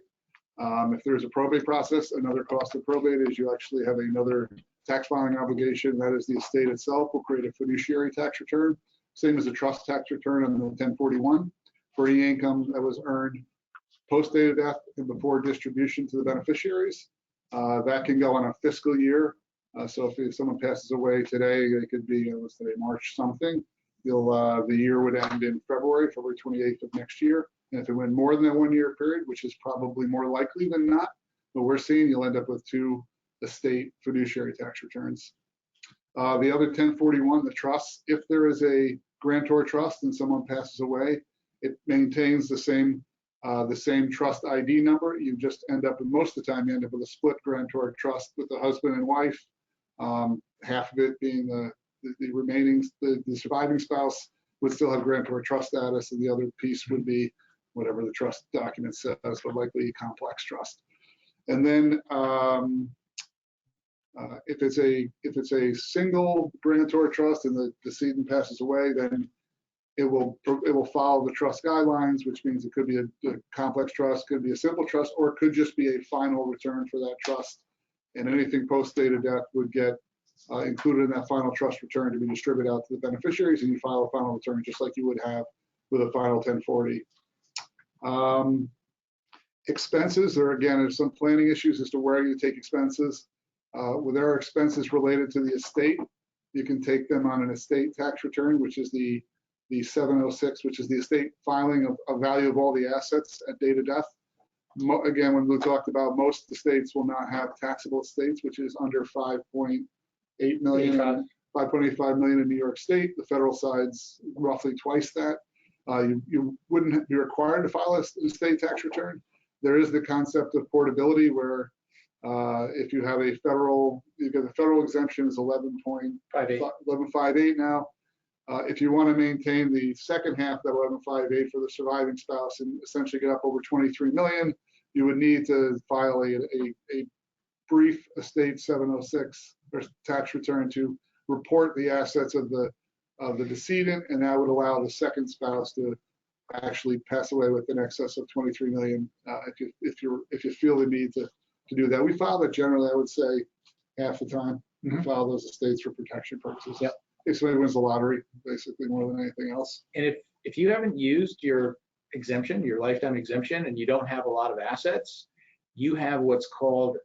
If there's a probate process, another cost of probate is you actually have another tax filing obligation. That is the estate itself will create a fiduciary tax return, same as a trust tax return on the 1041 for any income that was earned post-date of death and before distribution to the beneficiaries. That can go on a fiscal year. So if someone passes away today, it could be, let's say, March something. The year would end in February 28th of next year. And if it went more than a 1 year period, which is probably more likely than not, what we're seeing, you'll end up with 2 estate fiduciary tax returns. The other 1041, the trusts, if there is a grantor trust and someone passes away, it maintains the same trust ID number. You just end up, and most of the time, you end up with a split grantor trust with the husband and wife. Half of it being the remaining, the surviving spouse would still have grantor trust status, and the other piece would be whatever the trust document says, but likely a complex trust. And then if it's a single grantor trust and the decedent passes away, then it will follow the trust guidelines, which means it could be a complex trust, could be a simple trust, or it could just be a final return for that trust. And anything post date of death would get included in that final trust return to be distributed out to the beneficiaries, and you file a final return just like you would have with a final 1040. Expenses, there again are some planning issues as to where you take expenses. With there are expenses related to the estate, you can take them on an estate tax return, which is the 706, which is the estate filing of value of all the assets at date of death. Again, when we talked about, most estates will not have taxable estates, which is under 5.8 million, 5.85 million in New York State. The federal side's roughly twice that. You wouldn't be required to file an estate tax return. There is the concept of portability, where if you have a federal, you get the federal exemption is 11.58 now. If you want to maintain the second half, that 11.58 for the surviving spouse, and essentially get up over 23 million, you would need to file a brief estate 706 or tax return to report the assets of the decedent, and that would allow the second spouse to actually pass away with an excess of 23 million if you feel the need to do that. We file that generally, I would say, half the time. We file those estates for protection purposes. Yep. If somebody wins the lottery, basically, more than anything else. And if you haven't used your exemption, your lifetime exemption, and you don't have a lot of assets, you have what's called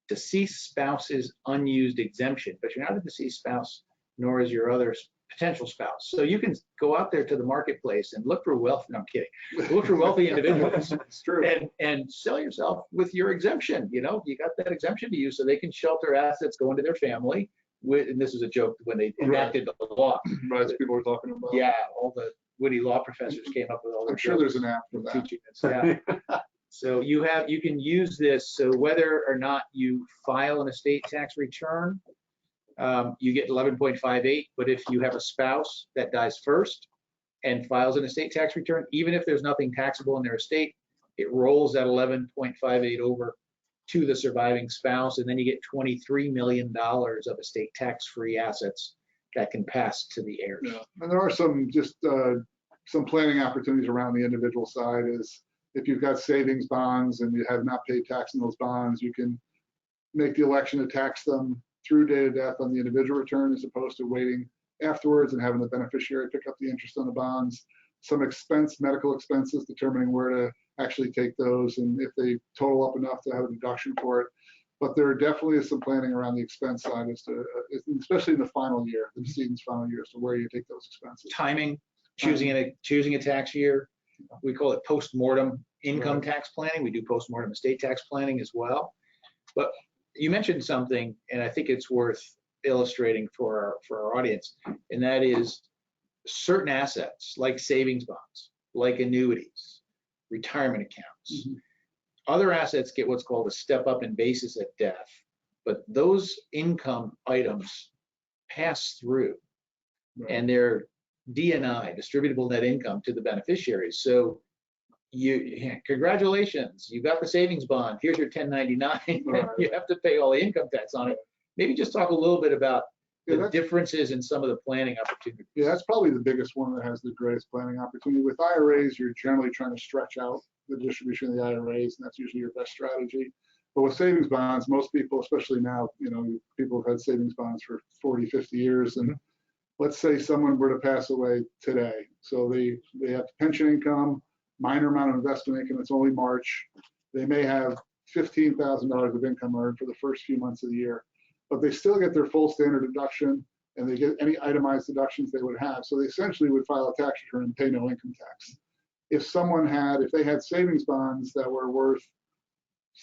deceased spouse's unused exemption, but you're not a deceased spouse, nor is your other potential spouse. So you can go out there to the marketplace and look for wealth. No, I'm kidding. Look for wealthy individuals. It's true. And sell yourself with your exemption. You know, you got that exemption to use, so they can shelter assets going to their family. And this is a joke when they enacted the law. Right, as people were talking about. Yeah, all the witty law professors came up with all the I'm sure there's an app for that. teaching this. Yeah. So you can use this. So whether or not you file an estate tax return, you get 11.58. But if you have a spouse that dies first and files an estate tax return, even if there's nothing taxable in their estate, it rolls that 11.58 over to the surviving spouse, and then you get $23 million of estate tax-free assets that can pass to the heirs. Yeah. And there are some planning opportunities around the individual side. Is if you've got savings bonds and you have not paid tax on those bonds, you can make the election to tax them through date of death on the individual return, as opposed to waiting afterwards and having the beneficiary pick up the interest on the bonds. Some medical expenses, determining where to actually take those, and if they total up enough to have a deduction for it. But there definitely is some planning around the expense side, as to, especially in the final year, the decedent's final year, as to where you take those expenses. Timing, choosing a tax year. We call it post-mortem income tax planning. We do post-mortem estate tax planning as well. But you mentioned something, and I think it's worth illustrating for our audience, and that is certain assets like savings bonds, like annuities, retirement accounts. Other assets get what's called a step up in basis at death, but those income items pass through, and they're DNI, distributable net income, to the beneficiaries. So congratulations, you got the savings bond. Here's your 1099. You have to pay all the income tax on it. Maybe just talk a little bit about the differences in some of the planning opportunities. Yeah, that's probably the biggest one that has the greatest planning opportunity. With IRAs, you're generally trying to stretch out the distribution of the IRAs, and that's usually your best strategy. But with savings bonds, most people, especially now, people have had savings bonds for 40, 50 years. And let's say someone were to pass away today. So they have pension income, minor amount of investment income, it's only March. They may have $15,000 of income earned for the first few months of the year, but they still get their full standard deduction, and they get any itemized deductions they would have. So they essentially would file a tax return and pay no income tax. If they had savings bonds that were worth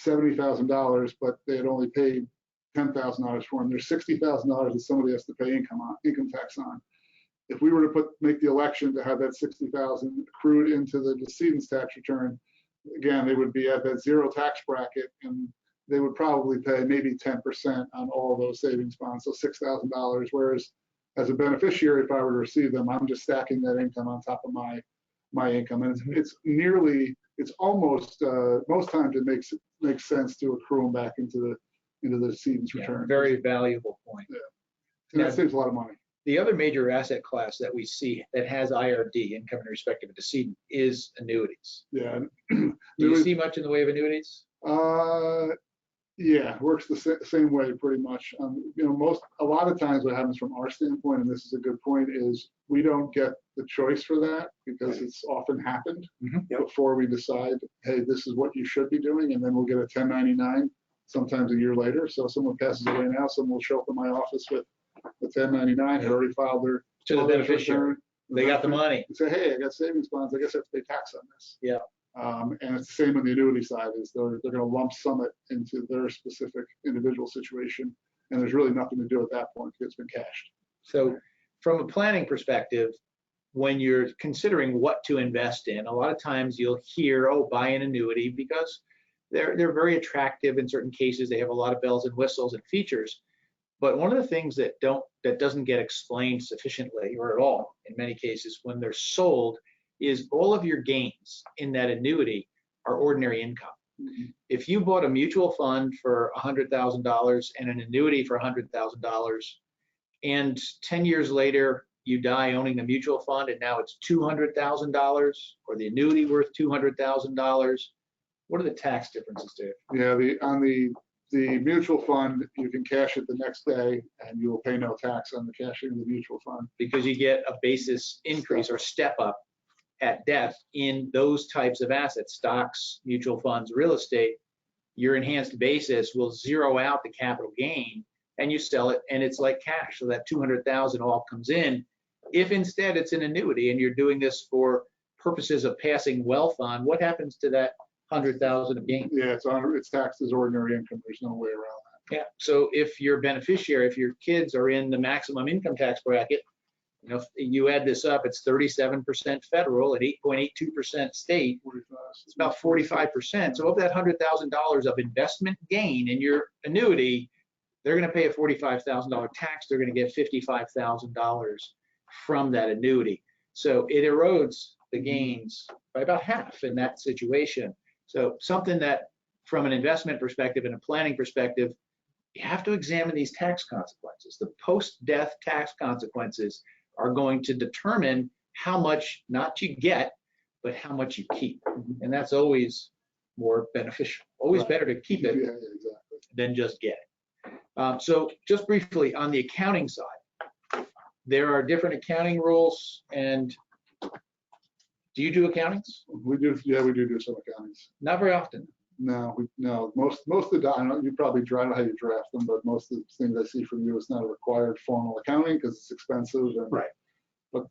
$70,000, but they had only paid $10,000 for them. There's $60,000 that somebody has to pay income tax on. If we were to make the election to have that $60,000 accrued into the decedent's tax return, again, they would be at that zero tax bracket, and they would probably pay maybe 10% on all of those savings bonds, so $6,000. Whereas as a beneficiary, if I were to receive them, I'm just stacking that income on top of my income, and it's almost most times it makes sense to accrue them back into the decedent's return. Very valuable point. Yeah. And that saves a lot of money. The other major asset class that we see that has IRD, income in respect of a decedent, is annuities. Yeah. Do you see much in the way of annuities? Yeah, works the same way pretty much. A lot of times what happens from our standpoint, and this is a good point, is we don't get the choice for that because it's often happened before we decide, hey, this is what you should be doing, and then we'll get a 1099 sometimes a year later. So if someone passes away now, someone will show up in my office with the 1099, had already filed their to the beneficiary. They got the money. And say, hey, I got savings bonds. I guess I have to pay tax on this. Yeah. And it's the same on the annuity side, is they're going to lump sum it into their specific individual situation, and there's really nothing to do at that point because it's been cashed. So from a planning perspective, when you're considering what to invest in, a lot of times you'll hear, oh, buy an annuity, because they're very attractive in certain cases. They have a lot of bells and whistles and features. But one of the things that doesn't get explained sufficiently, or at all in many cases when they're sold, is all of your gains in that annuity are ordinary income. If you bought a mutual fund for $100,000 and an annuity for $100,000, and 10 years later you die owning the mutual fund and now it's $200,000, or the annuity worth $200,000, what are the tax differences, Dave? Yeah, on the mutual fund, you can cash it the next day and you will pay no tax on the cashing of the mutual fund. Because you get a basis increase or step up at death in those types of assets, stocks, mutual funds, real estate. Your enhanced basis will zero out the capital gain and you sell it, and it's like cash. So that $200,000 all comes in. If instead it's an annuity and you're doing this for purposes of passing wealth on, what happens to that $100,000 of gain? Yeah, it's taxed as ordinary income. There's no way around that. Yeah. So if your beneficiary, if your kids are in the maximum income tax bracket, if you add this up, it's 37% federal and 8.82% state. 45. It's about 45%. So of that $100,000 of investment gain in your annuity, they're going to pay a $45,000 tax. They're going to get $55,000 from that annuity. So it erodes the gains by about half in that situation. So something that, from an investment perspective and a planning perspective, you have to examine these tax consequences. The post-death tax consequences are going to determine how much not you get, but how much you keep. And that's always more beneficial. Always better to keep it than just get it. So just briefly on the accounting side, there are different accounting rules. And do you do accountings? We do. Yeah, we do some accountings. Not very often. No. Most of the, I don't know, you probably draft how you draft them, but most of the things I see from you is not a required formal accounting because it's expensive. And, right. But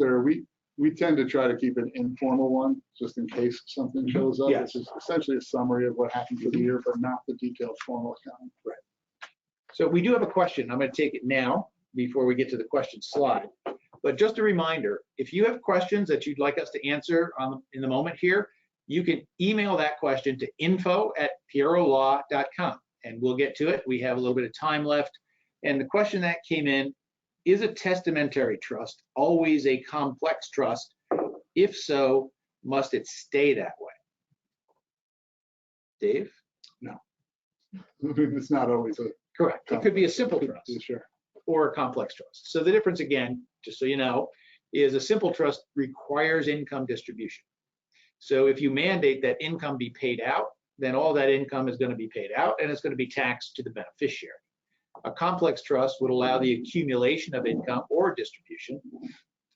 we tend to try to keep an informal one just in case something shows up. Yes. Which is essentially a summary of what happened for the year, but not the detailed formal accounting. Right. So we do have a question. I'm going to take it now before we get to the question slide. But just a reminder, if you have questions that you'd like us to answer in the moment here, you can email that question to info@pierolaw.com and we'll get to it. We have a little bit of time left. And the question that came in, is a testamentary trust always a complex trust? If so, must it stay that way? Dave? No. It's not always a correct. It could be a simple trust. Sure. Or a complex trust. So the difference, again, just so you know, is a simple trust requires income distribution. So if you mandate that income be paid out, then all that income is going to be paid out and it's going to be taxed to the beneficiary. A complex trust would allow the accumulation of income or distribution.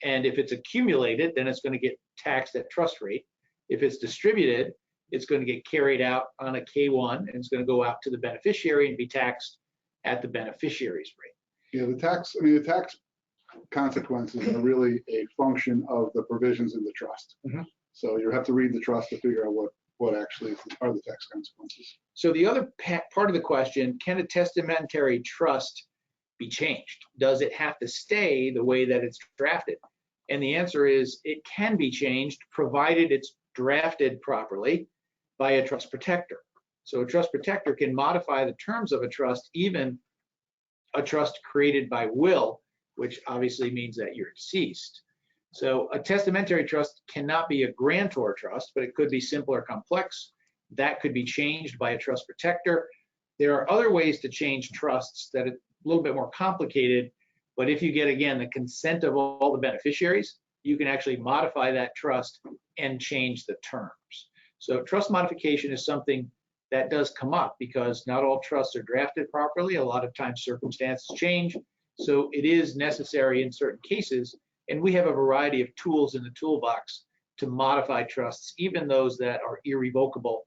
And if it's accumulated, then it's going to get taxed at trust rate. If it's distributed, it's going to get carried out on a K-1 and it's going to go out to the beneficiary and be taxed at the beneficiary's rate. Yeah, the tax consequences are really a function of the provisions in the trust. So you have to read the trust to figure out what actually are the tax consequences. So the other part of the question, can a testamentary trust be changed? Does it have to stay the way that it's drafted? And the answer is it can be changed, provided it's drafted properly by a trust protector. So a trust protector can modify the terms of a trust, even a trust created by will, which obviously means that you're deceased. So a testamentary trust cannot be a grantor trust, but it could be simple or complex. That could be changed by a trust protector. There are other ways to change trusts that are a little bit more complicated, but if you get, again, the consent of all the beneficiaries, you can actually modify that trust and change the terms. So trust modification is something that does come up because not all trusts are drafted properly. A lot of times circumstances change. So it is necessary in certain cases. And we have a variety of tools in the toolbox to modify trusts, even those that are irrevocable,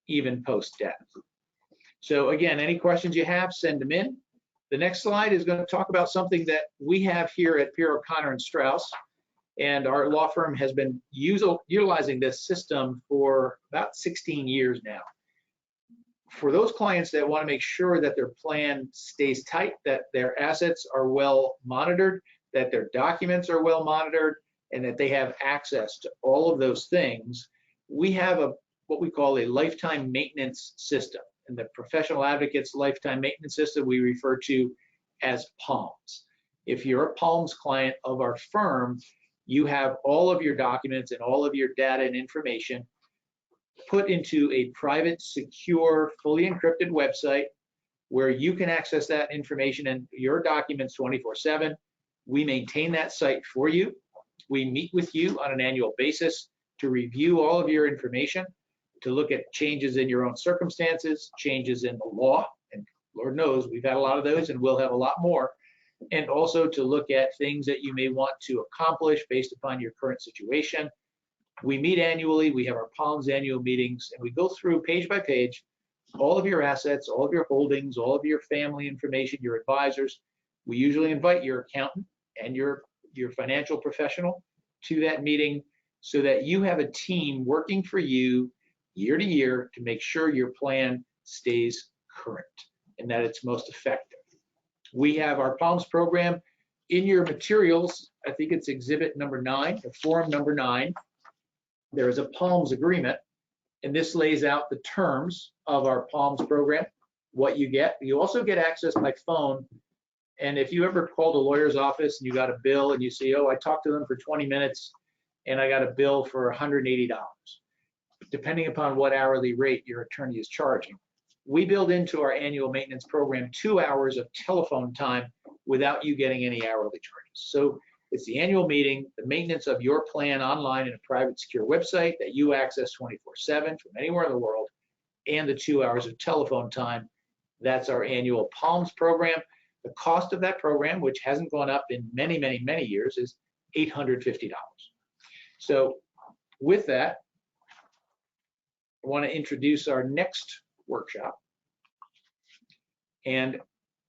even post-death. So again, any questions you have, send them in. The next slide is going to talk about something that we have here at Pierre O'Connor & Strauss. And our law firm has been utilizing this system for about 16 years now. For those clients that want to make sure that their plan stays tight, that their assets are well monitored, that their documents are well monitored, and that they have access to all of those things, we have what we call a lifetime maintenance system. And the professional advocates lifetime maintenance system we refer to as PALMS. If you're a PALMS client of our firm, you have all of your documents and all of your data and information put into a private, secure, fully encrypted website where you can access that information and your documents 24/7. We maintain that site for you. We meet with you on an annual basis to review all of your information, to look at changes in your own circumstances, changes in the law, and Lord knows we've had a lot of those and we'll have a lot more, and also to look at things that you may want to accomplish based upon your current situation. We meet annually, we have our PALMS annual meetings, and we go through page by page all of your assets, all of your holdings, all of your family information, your advisors. We usually invite your accountant and your financial professional to that meeting so that you have a team working for you year to year to make sure your plan stays current and that it's most effective. We have our PALMS program in your materials. I think it's exhibit number 9, or form number 9. There is a PALMS agreement, and this lays out the terms of our PALMS program, what you get. You also get access by phone. And if you ever called a lawyer's office and you got a bill and you say, oh, I talked to them for 20 minutes and I got a bill for $180, depending upon what hourly rate your attorney is charging. We build into our annual maintenance program 2 hours of telephone time without you getting any hourly charges. So it's the annual meeting, the maintenance of your plan online in a private, secure website that you access 24/7 from anywhere in the world, and the 2 hours of telephone time. That's our annual PALMS program. The cost of that program, which hasn't gone up in many, many, many years, is $850. So with that, I want to introduce our next workshop. And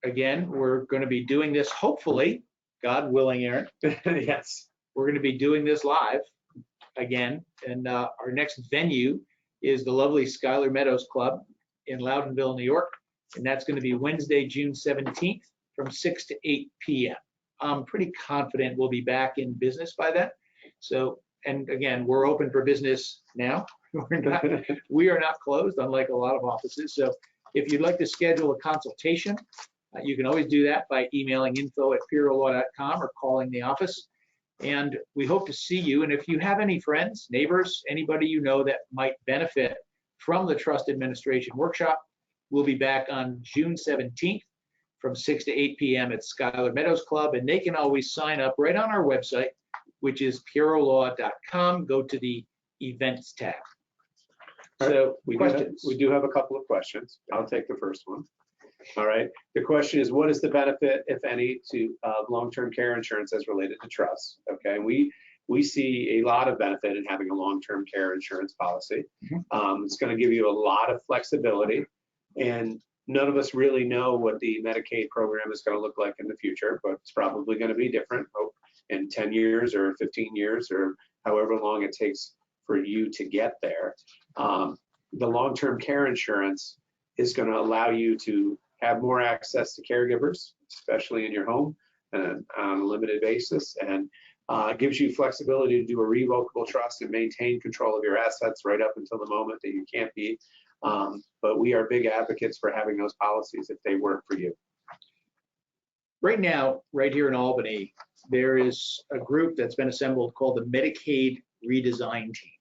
again, we're going to be doing this, hopefully, God willing, Aaron. Yes. We're going to be doing this live again. And our next venue is the lovely Schuyler Meadows Club in Loudonville, New York. And that's going to be Wednesday, June 17th from 6 to 8 p.m. I'm pretty confident we'll be back in business by then. So, and again, we're open for business now. We are not closed, unlike a lot of offices. So if you'd like to schedule a consultation, you can always do that by emailing info@pierolaw.com or calling the office. And we hope to see you. And if you have any friends, neighbors, anybody you know that might benefit from the Trust Administration Workshop, we'll be back on June 17th from 6 to 8 p.m. at Schuyler Meadows Club. And they can always sign up right on our website, which is pierolaw.com. Go to the events tab. So we questions? Do have a couple of questions. I'll take the first one. All right. The question is, what is the benefit, if any, to long-term care insurance as related to trusts? Okay. We see a lot of benefit in having a long-term care insurance policy. It's going to give you a lot of flexibility, and none of us really know what the Medicaid program is going to look like in the future, but it's probably going to be different in 10 years or 15 years or however long it takes for you to get there. The long-term care insurance is going to allow you to have more access to caregivers, especially in your home and on a limited basis, and gives you flexibility to do a revocable trust and maintain control of your assets right up until the moment that you can't be. But we are big advocates for having those policies if they work for you. Right now, right here in Albany, there is a group that's been assembled called the Medicaid Redesign Team,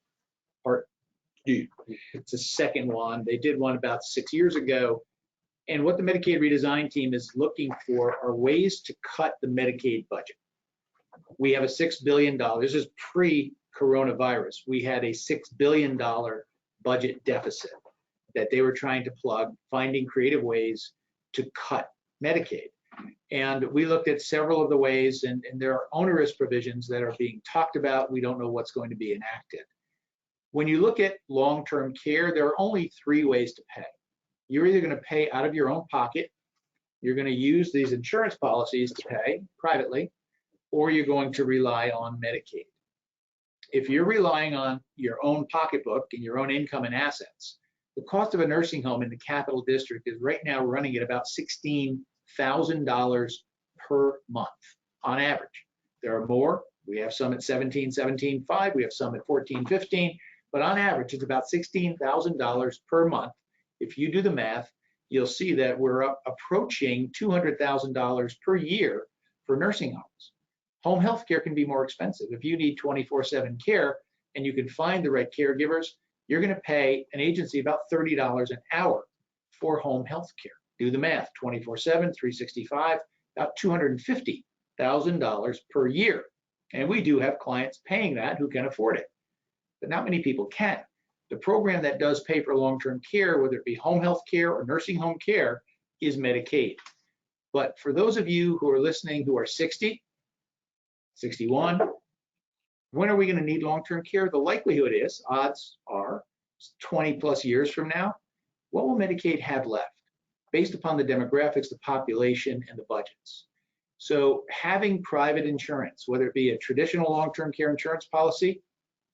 Part 2. It's the second one. They did one about 6 years ago. And what the Medicaid Redesign Team is looking for are ways to cut the Medicaid budget. We have a $6 billion, this is pre-coronavirus, we had a $6 billion budget deficit that they were trying to plug, finding creative ways to cut Medicaid. And we looked at several of the ways, and there are onerous provisions that are being talked about. We don't know what's going to be enacted. When you look at long-term care, there are only 3 ways to pay. You're either going to pay out of your own pocket, you're going to use these insurance policies to pay privately, or you're going to rely on Medicaid. If you're relying on your own pocketbook and your own income and assets, the cost of a nursing home in the Capital District is right now running at about $16,000 per month on average. There are more. We have some at $17,500. We have some at $14,500. But on average, it's about $16,000 per month. If you do the math, you'll see that we're approaching $200,000 per year for nursing homes. Home health care can be more expensive. If you need 24/7 care and you can find the right caregivers, you're going to pay an agency about $30 an hour for home health care. Do the math, 24/7, 365, about $250,000 per year. And we do have clients paying that who can afford it, but not many people can. The program that does pay for long-term care, whether it be home health care or nursing home care, is Medicaid. But for those of you who are listening who are 60, 61, when are we going to need long-term care? The likelihood is, odds are, 20 plus years from now. What will Medicaid have left based upon the demographics, the population, and the budgets? So having private insurance, whether it be a traditional long-term care insurance policy,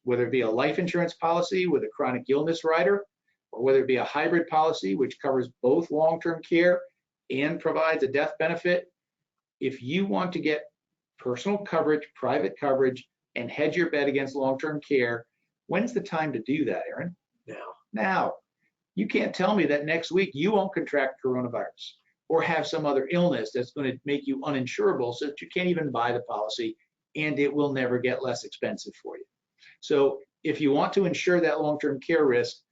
whether it be a life insurance policy with a chronic illness rider, or whether it be a hybrid policy which covers both long-term care and provides a death benefit, if you want to get personal coverage, private coverage, and hedge your bet against long-term care, when's the time to do that, Aaron? Now. You can't tell me that next week you won't contract coronavirus or have some other illness that's going to make you uninsurable so that you can't even buy the policy, and it will never get less expensive for you. So if you want to insure that long-term care risk,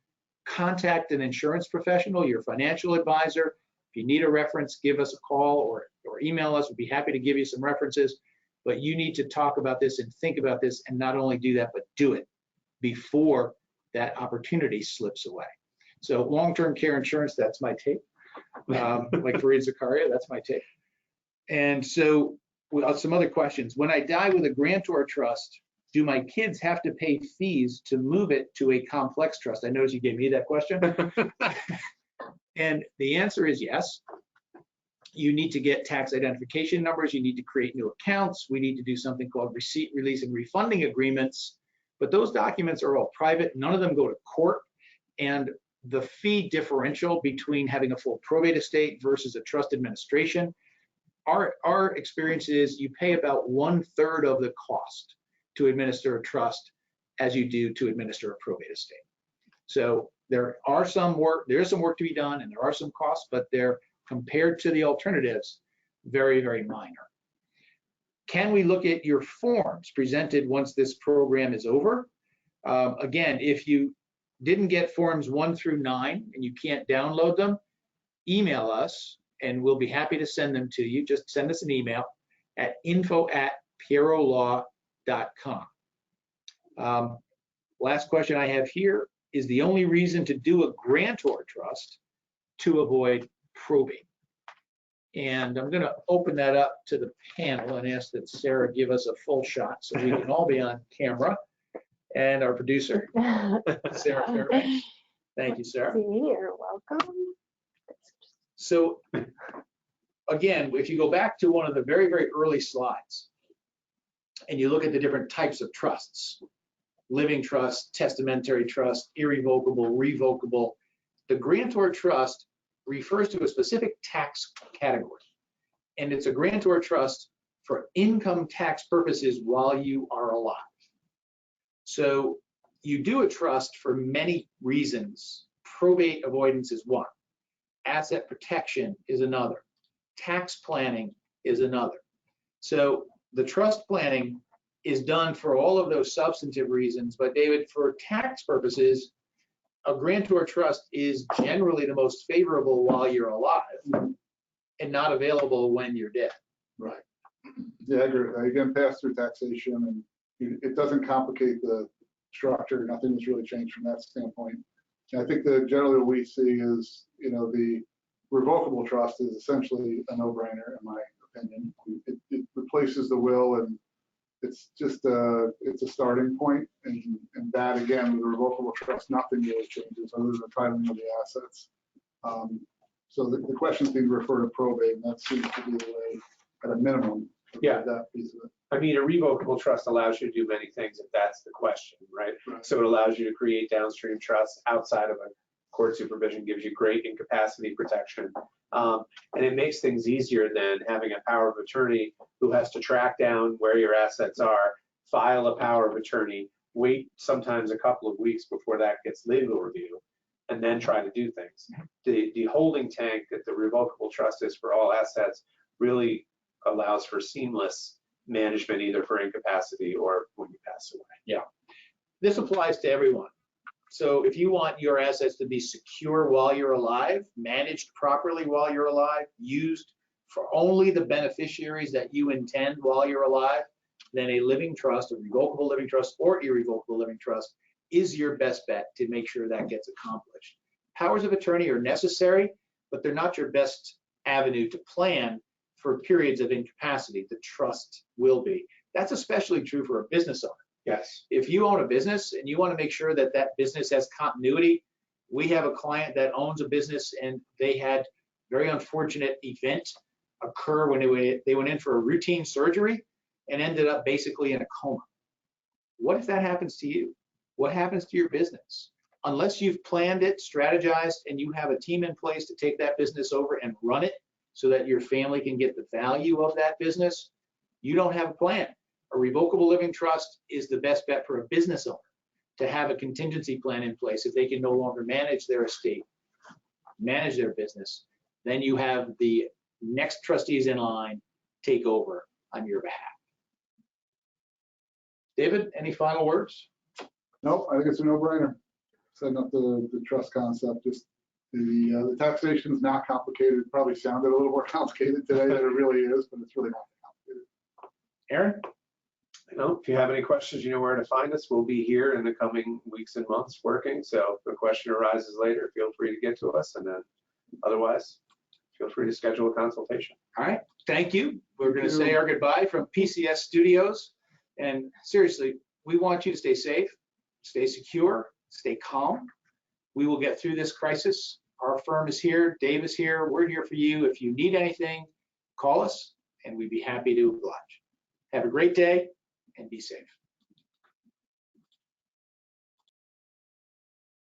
contact an insurance professional, your financial advisor. If you need a reference, give us a call or email us. We'd be happy to give you some references. But you need to talk about this and think about this, and not only do that, but do it before that opportunity slips away. So long-term care insurance, that's my take. Like Fareed Zakaria, that's my take. And so some other questions. When I die with a grantor trust, do my kids have to pay fees to move it to a complex trust? I noticed you gave me that question. And the answer is yes. You need to get tax identification numbers. You need to create new accounts. We need to do something called receipt, release, and refunding agreements. But those documents are all private. None of them go to court. And the fee differential between having a full probate estate versus a trust administration, our experience is you pay about 1/3 of the cost to administer a trust as you do to administer a probate estate. So there is some work to be done, and there are some costs, but they're, compared to the alternatives, very, very minor. Can we look at your forms presented once this program is over? Again, if you didn't get forms 1 through 9 and you can't download them, email us and we'll be happy to send them to you. Just send us an email at info@pierolaw.com. Last question I have here is the only reason to do a grantor trust to avoid probate. And I'm going to open that up to the panel and ask that Sarah give us a full shot so we can all be on camera. And our producer, Sarah Fairbanks. Thank you, Sarah. You're welcome. So again, if you go back to one of the very, very early slides and you look at the different types of trusts, living trust, testamentary trust, irrevocable, revocable. The grantor trust refers to a specific tax category, and it's a grantor trust for income tax purposes while you are alive. So you do a trust for many reasons. Probate avoidance is one. Asset protection is another. Tax planning is another. So the trust planning is done for all of those substantive reasons, but David, for tax purposes, a grantor trust is generally the most favorable while you're alive and not available when you're dead. Right. Yeah, I agree. Again, pass-through taxation, and it doesn't complicate the structure. Nothing has really changed from that standpoint. And I think that generally what we see is, the revocable trust is essentially a no-brainer, in my opinion. It replaces the will, and it's just it's a starting point. And that, again, with a revocable trust, nothing really changes other than the titling of the assets. So the questions being referred to probate, and that seems to be the way, at a minimum, Yeah. that piece of it. I mean, a revocable trust allows you to do many things if that's the question, right? Right. So it allows you to create downstream trusts outside of a court supervision, gives you great incapacity protection. And it makes things easier than having a power of attorney who has to track down where your assets are, file a power of attorney, wait sometimes a couple of weeks before that gets legal review, and then try to do things. The holding tank that the revocable trust is for all assets really allows for seamless management, either for incapacity or when you pass away. Yeah. This applies to everyone. So if you want your assets to be secure while you're alive, managed properly while you're alive, used for only the beneficiaries that you intend while you're alive, then a living trust, a revocable living trust or irrevocable living trust is your best bet to make sure that gets accomplished. Powers of attorney are necessary, but they're not your best avenue to plan for periods of incapacity. The trust will be. That's especially true for a business owner. Yes. If you own a business and you want to make sure that that business has continuity, we have a client that owns a business and they had very unfortunate event occur when they went in for a routine surgery and ended up basically in a coma. What if that happens to you? What happens to your business? Unless you've planned it, strategized, and you have a team in place to take that business over and run it so that your family can get the value of that business, you don't have a plan. A revocable living trust is the best bet for a business owner to have a contingency plan in place. If they can no longer manage their estate, manage their business, then you have the next trustees in line take over on your behalf. David, any final words? No, I think it's a no-brainer. Setting up the trust concept, just the taxation is not complicated. It probably sounded a little more complicated today than it really is, but it's really not complicated. Aaron? If you have any questions, you know where to find us. We'll be here in the coming weeks and months working. So if a question arises later, feel free to get to us. And then otherwise, feel free to schedule a consultation. All right, thank you. We're going to say our goodbye from PCS Studios. And seriously, we want you to stay safe, stay secure, stay calm. We will get through this crisis. Our firm is here. Dave is here. We're here for you. If you need anything, call us and we'd be happy to oblige. Have a great day and be safe.